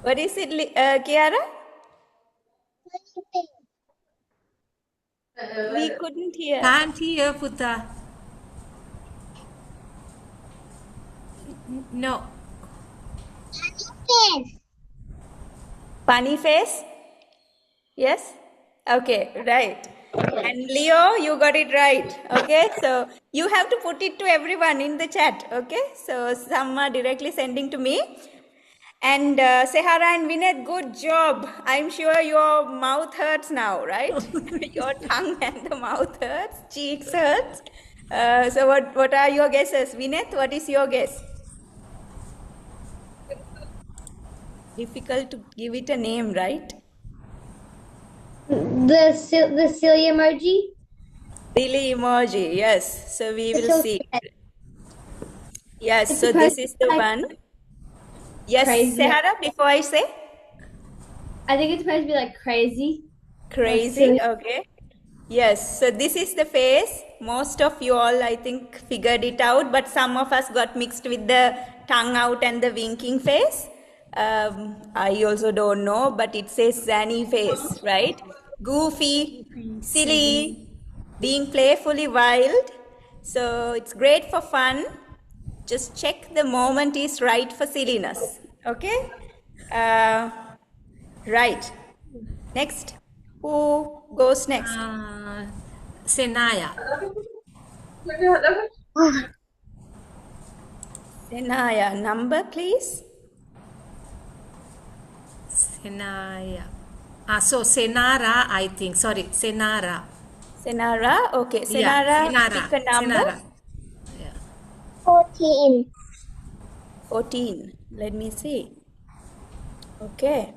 Speaker 5: What is it, Kiara? We couldn't hear.
Speaker 9: Can't hear, Putta. No.
Speaker 5: Funny face? Yes? Okay, right. And Leo, you got it right. Okay, so you have to put it to everyone in the chat. Okay, so some are directly sending to me. And Sehara and Vinay, good job. I'm sure your mouth hurts now, right? Your tongue and the mouth hurts, cheeks hurts. So what are your guesses? Vinay, what is your guess? Difficult to give it a name, right?
Speaker 3: The silly emoji.
Speaker 5: Silly emoji, yes. So we will
Speaker 3: so
Speaker 5: see.
Speaker 3: sad.
Speaker 5: Yes,
Speaker 3: It's
Speaker 5: so
Speaker 3: supposed
Speaker 5: this is
Speaker 3: to
Speaker 5: the
Speaker 3: be like
Speaker 5: one. Yes,
Speaker 3: crazy.
Speaker 5: Sehara, before I say?
Speaker 3: I think it's supposed to be like crazy.
Speaker 5: Crazy, okay. Yes, so this is the face. Most of you all, I think, figured it out, but some of us got mixed with the tongue out and the winking face. I also don't know, but it says zany face, right? Goofy, silly, being playfully wild. So it's great for fun. Just check the moment is right for silliness, okay? Right. Next. Who goes next?
Speaker 9: Senaya.
Speaker 5: Senaya, number please.
Speaker 9: Senaya. So Senara, I think. Sorry, Senara.
Speaker 5: Senara, okay.
Speaker 9: Yeah,
Speaker 5: Senara,
Speaker 9: Senara.
Speaker 5: pick a number.
Speaker 9: Senara. Yeah.
Speaker 6: 14.
Speaker 5: 14. Let me see. Okay.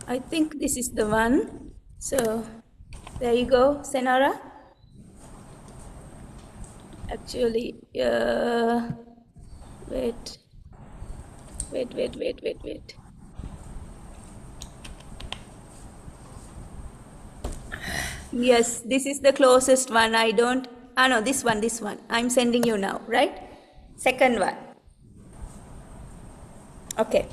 Speaker 5: I think this is the one. So there you go, Senara. Actually, wait. Yes, this is the closest one. I don't, no, this one. I'm sending you now, right? Second one. Okay.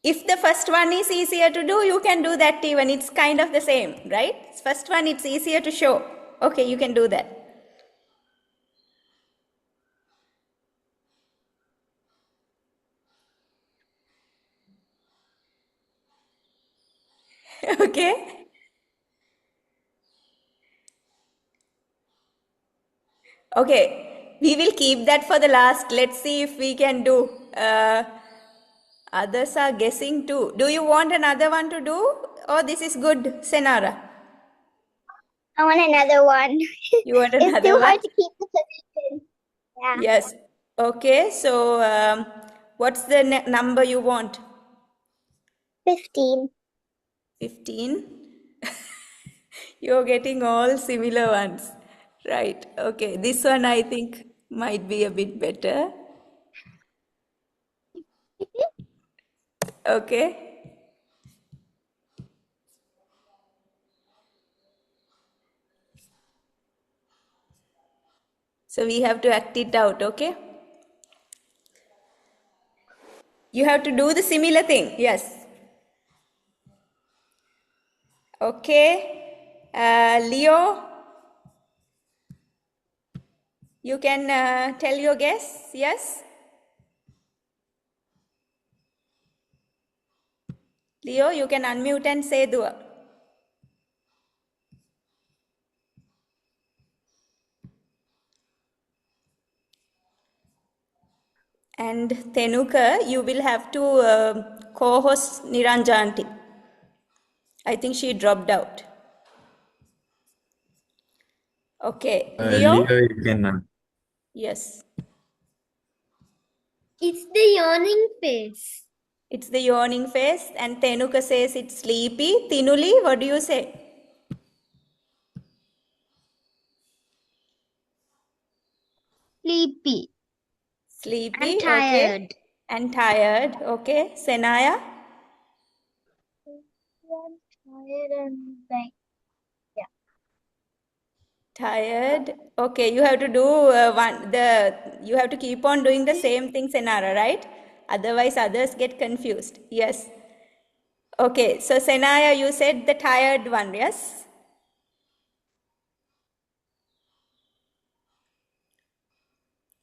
Speaker 5: If the first one is easier to do, you can do that even. It's kind of the same, right? First one, it's easier to show. Okay, you can do that. Okay. Okay, we will keep that for the last. Let's see if we can do. Others are guessing too. Do you want another one to do? Or this is good, Senara?
Speaker 6: I want another one.
Speaker 5: You want
Speaker 6: It's
Speaker 5: another
Speaker 6: too
Speaker 5: one?
Speaker 6: hard to keep the position. Yeah.
Speaker 5: Yes. Okay, so what's the number you want?
Speaker 7: 15.
Speaker 5: 15. You're getting all similar ones. Right. Okay. This one I think might be a bit better. Okay. So we have to act it out. Okay. You have to do the similar thing. Yes. Okay. Leo, you can tell your guess. Yes. Leo, you can unmute and say dua. And Tenuka, you will have to co-host Niranjanti. I think she dropped out. Okay,
Speaker 1: Leo,
Speaker 5: Leo?
Speaker 1: you can.
Speaker 5: Yes,
Speaker 7: It's the yawning face.
Speaker 5: it's the yawning face. And Tenuka says it's sleepy. Tinuli, what do you say?
Speaker 7: Sleepy.
Speaker 5: Sleepy,
Speaker 7: I'm
Speaker 5: okay.
Speaker 7: tired.
Speaker 5: And tired, okay. Senaya?
Speaker 6: I'm tired and like, yeah.
Speaker 5: Tired. Okay, you have to do you have to keep on doing the same thing, Senara, right? Otherwise others get confused. Yes. Okay, so Senaya, you said the tired one, yes?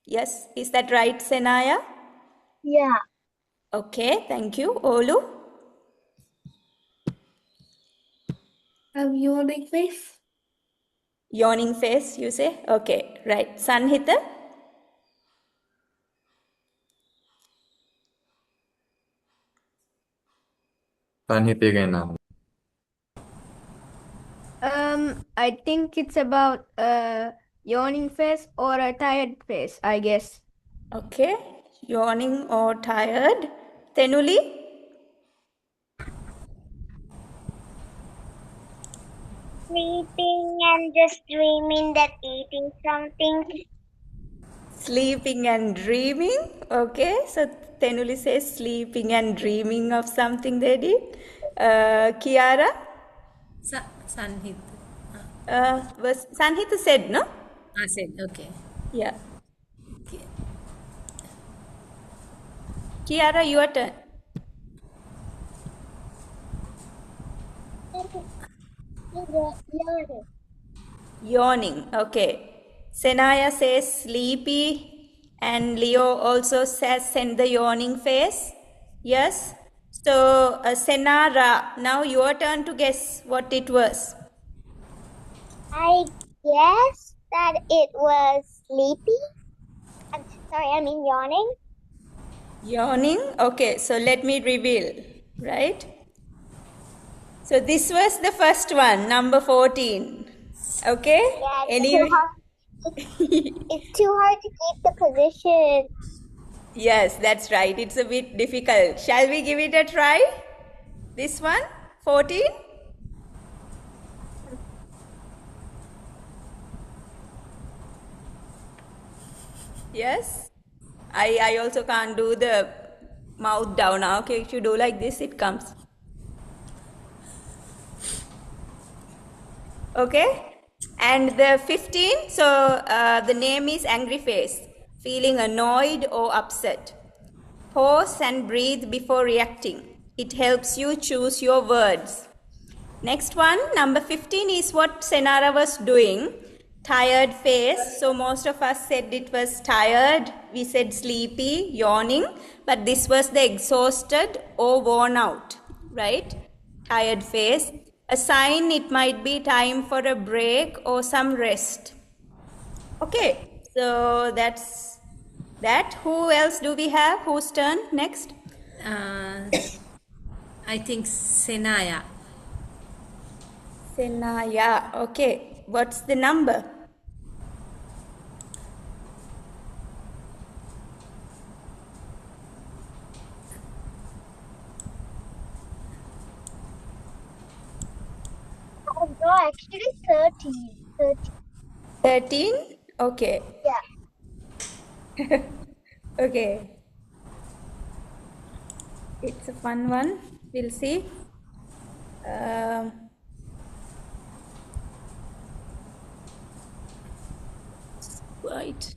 Speaker 5: Yes, is that right, Senaya?
Speaker 6: Yeah.
Speaker 5: Okay, thank you. Olu?
Speaker 4: Yawning face.
Speaker 5: Yawning face, you say? Okay, right. Sanhita?
Speaker 1: Sanhit again.
Speaker 8: I think it's about a yawning face or a tired face, I guess.
Speaker 5: Okay, yawning or tired. Tenuli?
Speaker 7: Sleeping and just dreaming that eating something.
Speaker 5: Sleeping and dreaming. Okay, so Tenuli says sleeping and dreaming of something they did. Kiara?
Speaker 9: Sanhit.
Speaker 5: Was Sanhita said, no?
Speaker 9: I said, okay.
Speaker 5: Yeah. Kiara, your turn.
Speaker 6: Yawning.
Speaker 5: Yawning. Okay. Senaya says sleepy, and Leo also says send the yawning face. Yes. So, Senara, now your turn to guess what it was.
Speaker 7: I guess that it was sleepy. I'm sorry, I mean yawning.
Speaker 5: Yawning. Okay, so let me reveal, right? So this was the first one, number 14. Okay?
Speaker 7: Yeah, it's too
Speaker 5: Anyway.
Speaker 7: hard. It's too hard to keep the position.
Speaker 5: Yes, that's right. It's a bit difficult. Shall we give it a try? This one? 14? Yes? I also can't do the mouth down. Okay, if you do like this, it comes. Okay? And the 15, so the name is Angry Face. Feeling annoyed or upset. Pause and breathe before reacting. It helps you choose your words. Next one, number 15 is what Senara was doing. Tired face. So most of us said it was tired. We said sleepy, yawning. But this was the exhausted or worn out, right? Tired face. A sign it might be time for a break or some rest. Okay, so that's that. Who else do we have? Whose turn next?
Speaker 9: I think Senaya.
Speaker 5: Senaya. Okay, what's the number?
Speaker 6: No, actually 13.
Speaker 5: 13? Okay.
Speaker 6: Yeah.
Speaker 5: Okay. It's a fun one. We'll see. It's quite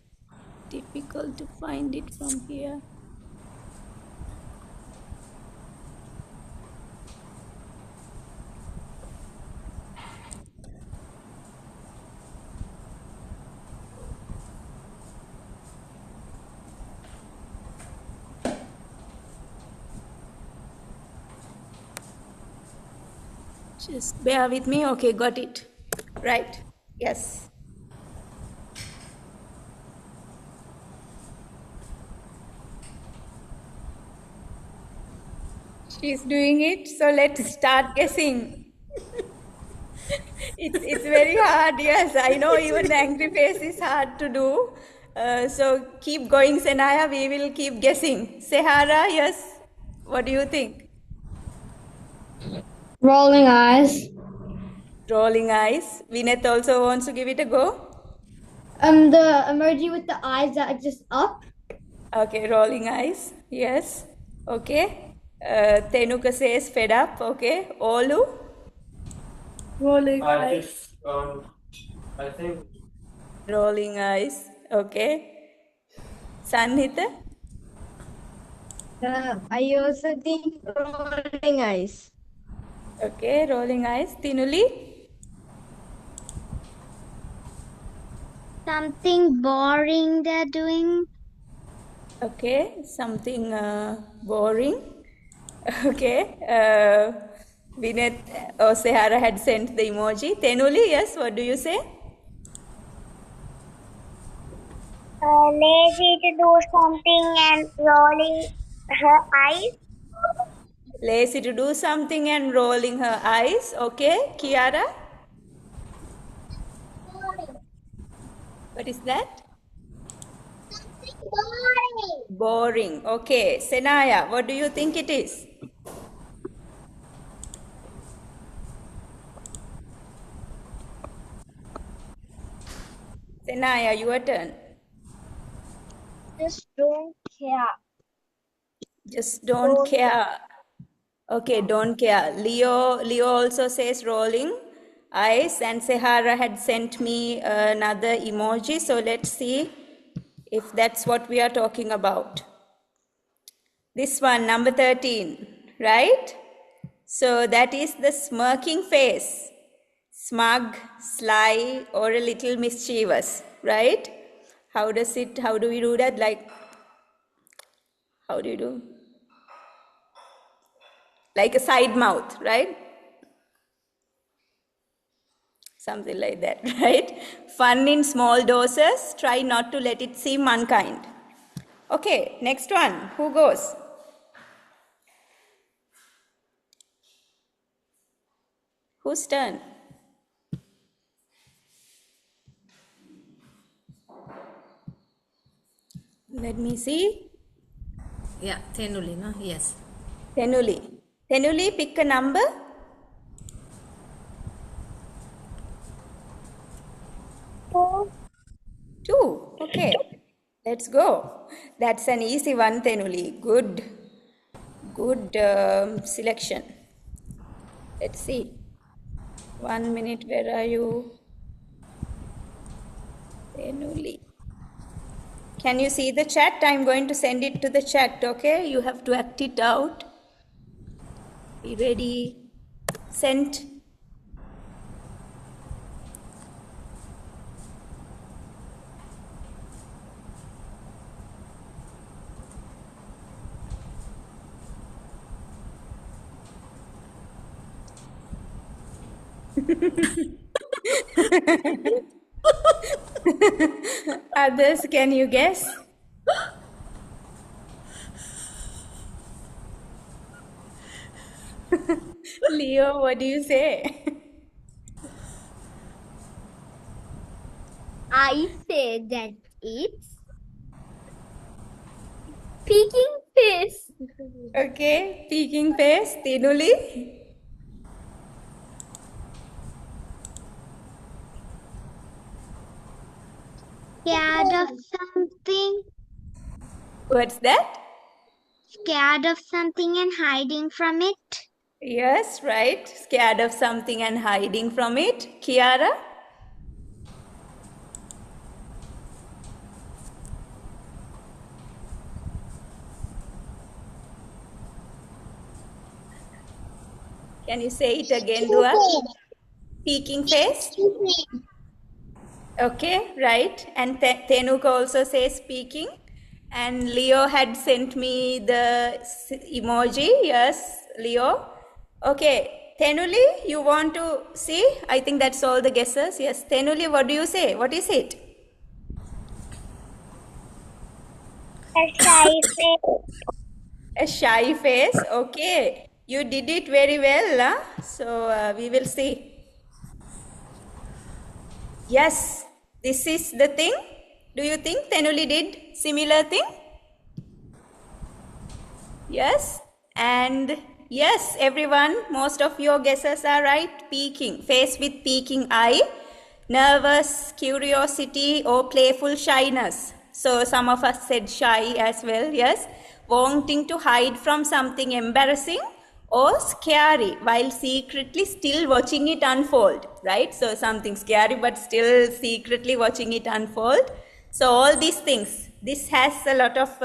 Speaker 5: difficult to find it from here. Just bear with me. Okay, got it. Right. Yes. She's doing it. So let's start guessing. It's very hard. Yes, I know even the angry face is hard to do. So keep going, Senaya. We will keep guessing. Sehara, yes. What do you think?
Speaker 3: Rolling eyes.
Speaker 5: Rolling eyes. Vineth also wants to give it a go.
Speaker 3: The emoji with the eyes that are just up.
Speaker 5: Okay, rolling eyes. Yes. Okay. Tenuka says fed up. Okay. Olu.
Speaker 4: Rolling eyes.
Speaker 2: I think
Speaker 5: Rolling eyes. Okay. Sanhita.
Speaker 8: I also think rolling eyes.
Speaker 5: Okay. Rolling eyes. Tinuli.
Speaker 7: Something boring they're doing.
Speaker 5: Okay. Something boring. Okay. Vineth or Sehara had sent the emoji. Tenuli, yes. What do you say?
Speaker 6: Lazy to do something and rolling her eyes.
Speaker 5: Lazy to do something and rolling her eyes. Okay. Kiara. What is that?
Speaker 6: Boring.
Speaker 5: Boring. Okay. Senaya, what do you think it is? Senaya, your turn.
Speaker 6: Just don't care.
Speaker 5: Just don't care. Okay, don't care. Leo also says rolling eyes, and Sehara had sent me another emoji. So let's see if that's what we are talking about. This one, number 13, right? So that is the smirking face. Smug, sly, or a little mischievous, right? How do we do that? Like, how do you do? Like a side mouth, right? Something like that, right? Fun in small doses. Try not to let it seem unkind. Okay, next one. Who goes? Whose turn? Let me see.
Speaker 9: Yeah, Tenuli, no? Yes.
Speaker 5: Tenuli. Tenuli, pick a number. 2. Okay, let's go. That's an easy one, Tenuli. Good selection. Let's see. 1 minute, where are you? Tenuli. Can you see the chat? I'm going to send it to the chat, okay? You have to act it out. Be ready. Sent. Others, can you guess? Leo, what do you say?
Speaker 7: I say that it's peeking face.
Speaker 5: Okay, peeking face. Tinuli?
Speaker 7: Scared of something?
Speaker 5: What's that?
Speaker 7: Scared of something and hiding from it?
Speaker 5: Yes, right. Scared of something and hiding from it. Kiara? Can you say it again, Dua? Speaking face? Okay, right. And Tenuka also says speaking. And Leo had sent me the emoji. Yes, Leo. Okay, Tenuli, you want to see? I think that's all the guesses. Yes, Tenuli, what do you say? What is it?
Speaker 6: A shy face.
Speaker 5: A shy face. Okay, you did it very well. Huh? So we will see. Yes, this is the thing. Do you think Tenuli did similar thing? Yes, and yes, everyone, most of your guesses are right. Peeking, face with peeking eye, nervous, curiosity, or playful shyness. So some of us said shy as well, yes. Wanting to hide from something embarrassing or scary while secretly still watching it unfold, right? So something scary but still secretly watching it unfold. So all these things, this has a lot of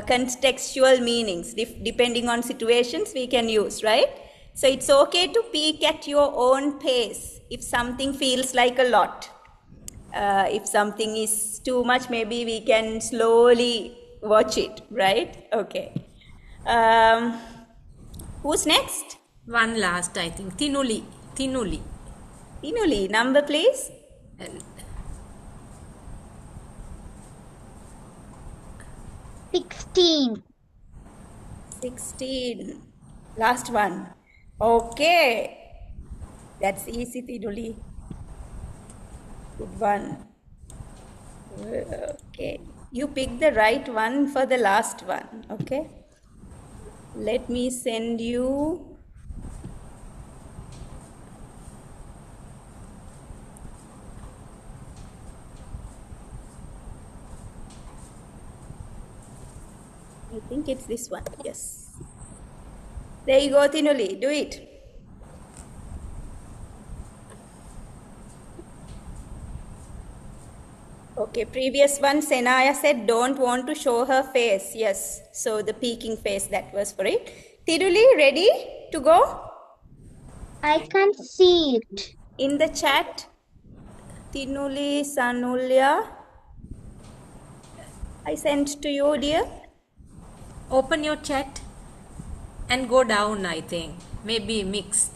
Speaker 5: contextual meanings. Depending on situations we can use, right? So it's okay to peek at your own pace if something feels like a lot. If something is too much, maybe we can slowly watch it, right? Okay. Who's next?
Speaker 9: One last, I think. Tinuli. Tinuli.
Speaker 5: Tinuli, number please.
Speaker 7: 16.
Speaker 5: 16. Last one. Okay. That's easy, Tinuli. Good one. Okay. You pick the right one for the last one. Okay. Let me send you. I think it's this one. Yes. There you go, Tinuli. Do it. Okay, previous one, Senaya said don't want to show her face. Yes, so the peeking face, that was for it. Tiruli, ready to go?
Speaker 7: I can't see it.
Speaker 5: In the chat, Tinuli, Sanulya, I sent to you, dear.
Speaker 9: Open your chat and go down, I think. Maybe mixed.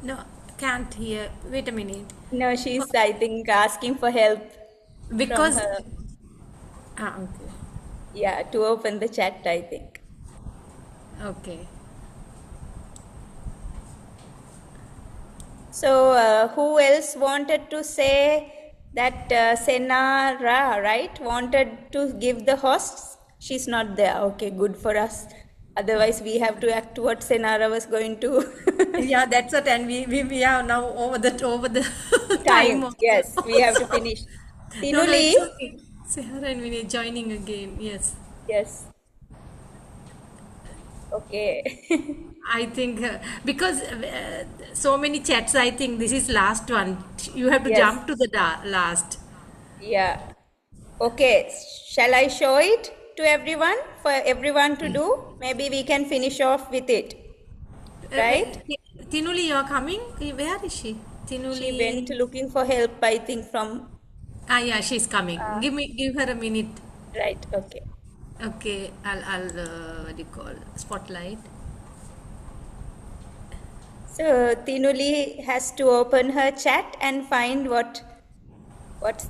Speaker 9: No, can't hear. Wait a minute.
Speaker 5: No, she's, I think, asking for help
Speaker 9: Because,
Speaker 5: from her.
Speaker 9: okay.
Speaker 5: Yeah, to open the chat, I think.
Speaker 9: Okay.
Speaker 5: So, who else wanted to say that Senara, right, wanted to give the hosts? She's not there. Okay, good for us. Otherwise, we have to act what Senara was going to.
Speaker 9: Yeah, that's it. And we are now over the time
Speaker 5: Time.
Speaker 9: also.
Speaker 5: Yes, we have to finish.
Speaker 9: No,
Speaker 5: Tinuli.
Speaker 9: it's okay. Sarah and Vinay joining again. Yes.
Speaker 5: Yes. Okay.
Speaker 9: I think because so many chats, I think this is last one. You have to
Speaker 5: Yes.
Speaker 9: jump to the last.
Speaker 5: Yeah. Okay. Shall I show it to everyone for everyone to do? Maybe we can finish off with it. Right?
Speaker 9: Tinuli, you are coming? Where is she?
Speaker 5: She went
Speaker 9: Tinuli.
Speaker 5: looking for help, I think, from.
Speaker 9: Ah, yeah, she's coming. Give her a minute.
Speaker 5: Right. Okay.
Speaker 9: Okay, I'll what do you call spotlight.
Speaker 5: So Tinuli has to open her chat and find what's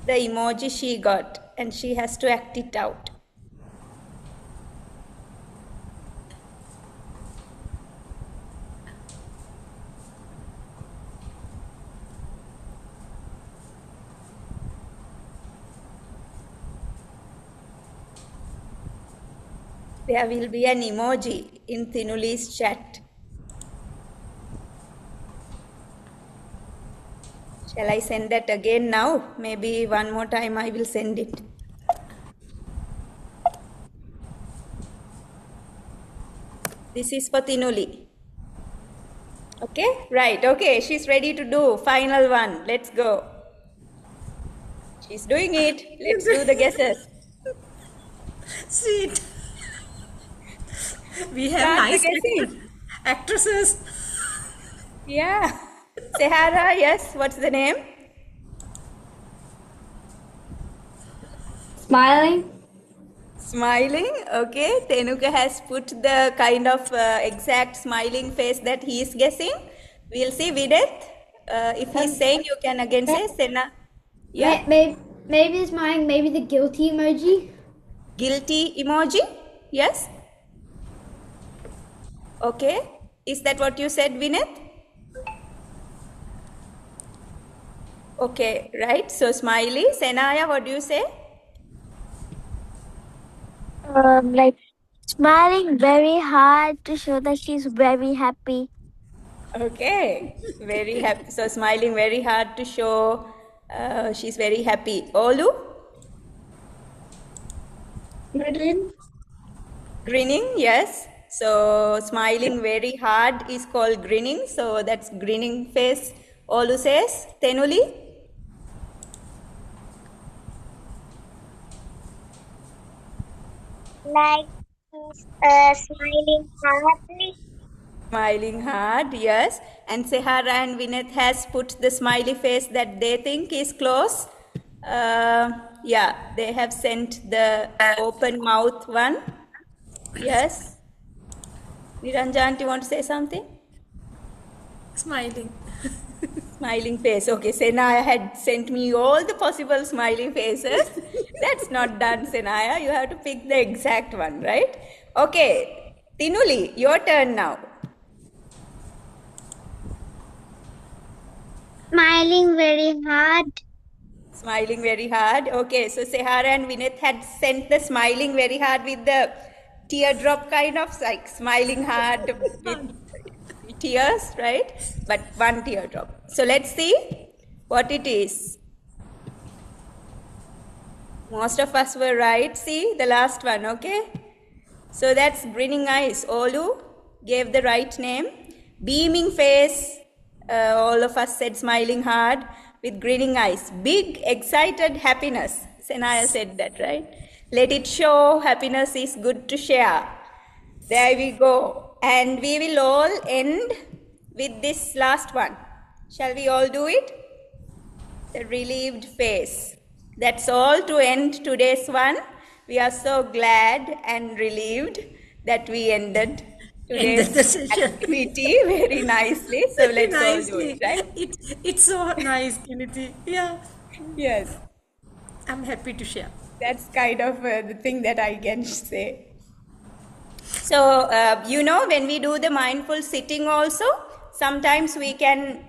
Speaker 5: the emoji she got, and she has to act it out. There will be an emoji in Tinuli's chat. Shall I send that again now? Maybe one more time I will send it. This is for Tinuli. Okay, right, okay, she's ready to do final one. Let's go. She's doing it. Let's do the guesses.
Speaker 9: Sweet. We have
Speaker 5: Start the
Speaker 9: nice
Speaker 5: guessing.
Speaker 9: actresses.
Speaker 5: Yeah. Sahara, yes, what's the name?
Speaker 3: Smiling.
Speaker 5: Smiling, okay. Tenuka has put the kind of exact smiling face that he is guessing. We'll see Videth. If he's saying, you can again say Sena. Yeah.
Speaker 3: Maybe smiling. Maybe the guilty emoji.
Speaker 5: Guilty emoji. Yes. Okay. Is that what you said, Vinith? Okay, right. So smiley. Senaya, what do you say?
Speaker 6: Like smiling very hard to show that she's very happy.
Speaker 5: Okay, very happy. So smiling very hard to show she's very happy. Olu? Grinning, yes. So smiling very hard is called grinning. So that's grinning face. Olu says. Tenuli?
Speaker 6: Like she's smiling hardly.
Speaker 5: Smiling hard, yes. And Sehara and Vinith has put the smiley face that they think is close. Yeah, they have sent the open mouth one. Yes. Niranjan, do you want to say something?
Speaker 9: Smiling.
Speaker 5: Smiling face. Okay, Senaya had sent me all the possible smiley faces. That's not done, Senaya. You have to pick the exact one, right? Okay, Tinuli, your turn now.
Speaker 6: Smiling very hard.
Speaker 5: Smiling very hard. Okay, so Sehara and Vinith had sent the smiling very hard with the teardrop kind of, like smiling hard with tears, right? But one teardrop. So let's see what it is. Most of us were right. See the last one, okay? So that's grinning eyes. Olu gave the right name. Beaming face. All of us said smiling hard with grinning eyes. Big, excited happiness. Senaya said that, right? Let it show. Happiness is good to share. There we go. And we will all end with this last one. Shall we all do it? The relieved face. That's all to end today's one. We are so glad and relieved that we ended today's
Speaker 9: the session.
Speaker 5: activity very nicely. So
Speaker 9: Very
Speaker 5: let's all do it,
Speaker 9: nicely.
Speaker 5: right?
Speaker 9: It's so nice, Kiniti. Yeah.
Speaker 5: Yes.
Speaker 9: I'm happy to share.
Speaker 5: That's kind of the thing that I can say. So, when we do the mindful sitting also, sometimes we can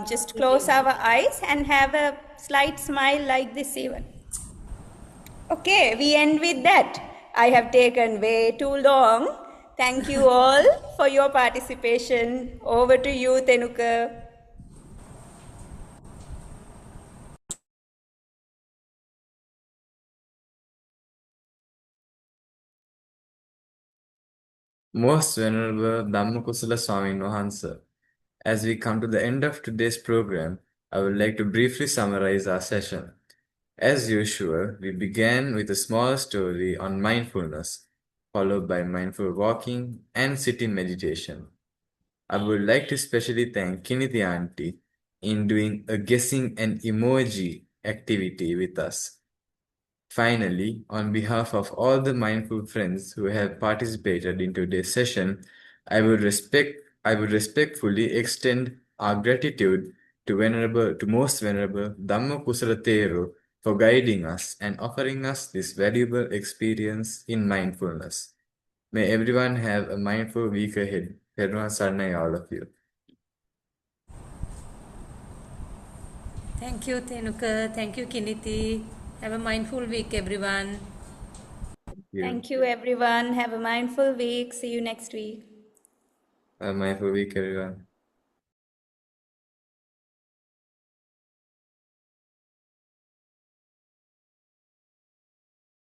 Speaker 5: just close our eyes and have a slight smile like this even. Okay, we end with that. I have taken way too long. Thank you all for your participation. Over to you, Tenuka.
Speaker 1: Most Venerable Dhammakusala Swamin Wahansa, as we come to the end of today's program, I would like to briefly summarize our session. As usual, we began with a small story on mindfulness, followed by mindful walking and sitting meditation. I would like to specially thank Kiniti Auntie in doing a guessing an emoji activity with us. Finally, on behalf of all the mindful friends who have participated in today's session, I would respectfully extend our gratitude to Most Venerable Dhammakusala Thero for guiding us and offering us this valuable experience in mindfulness. May everyone have a mindful week ahead. Peruwan Sarnai, all of you.
Speaker 9: Thank you, Tenuka. Thank you, Kiniti. Have a mindful week, everyone.
Speaker 5: Thank you, everyone. Have a mindful week. See you next week.
Speaker 1: Have a mindful week, everyone.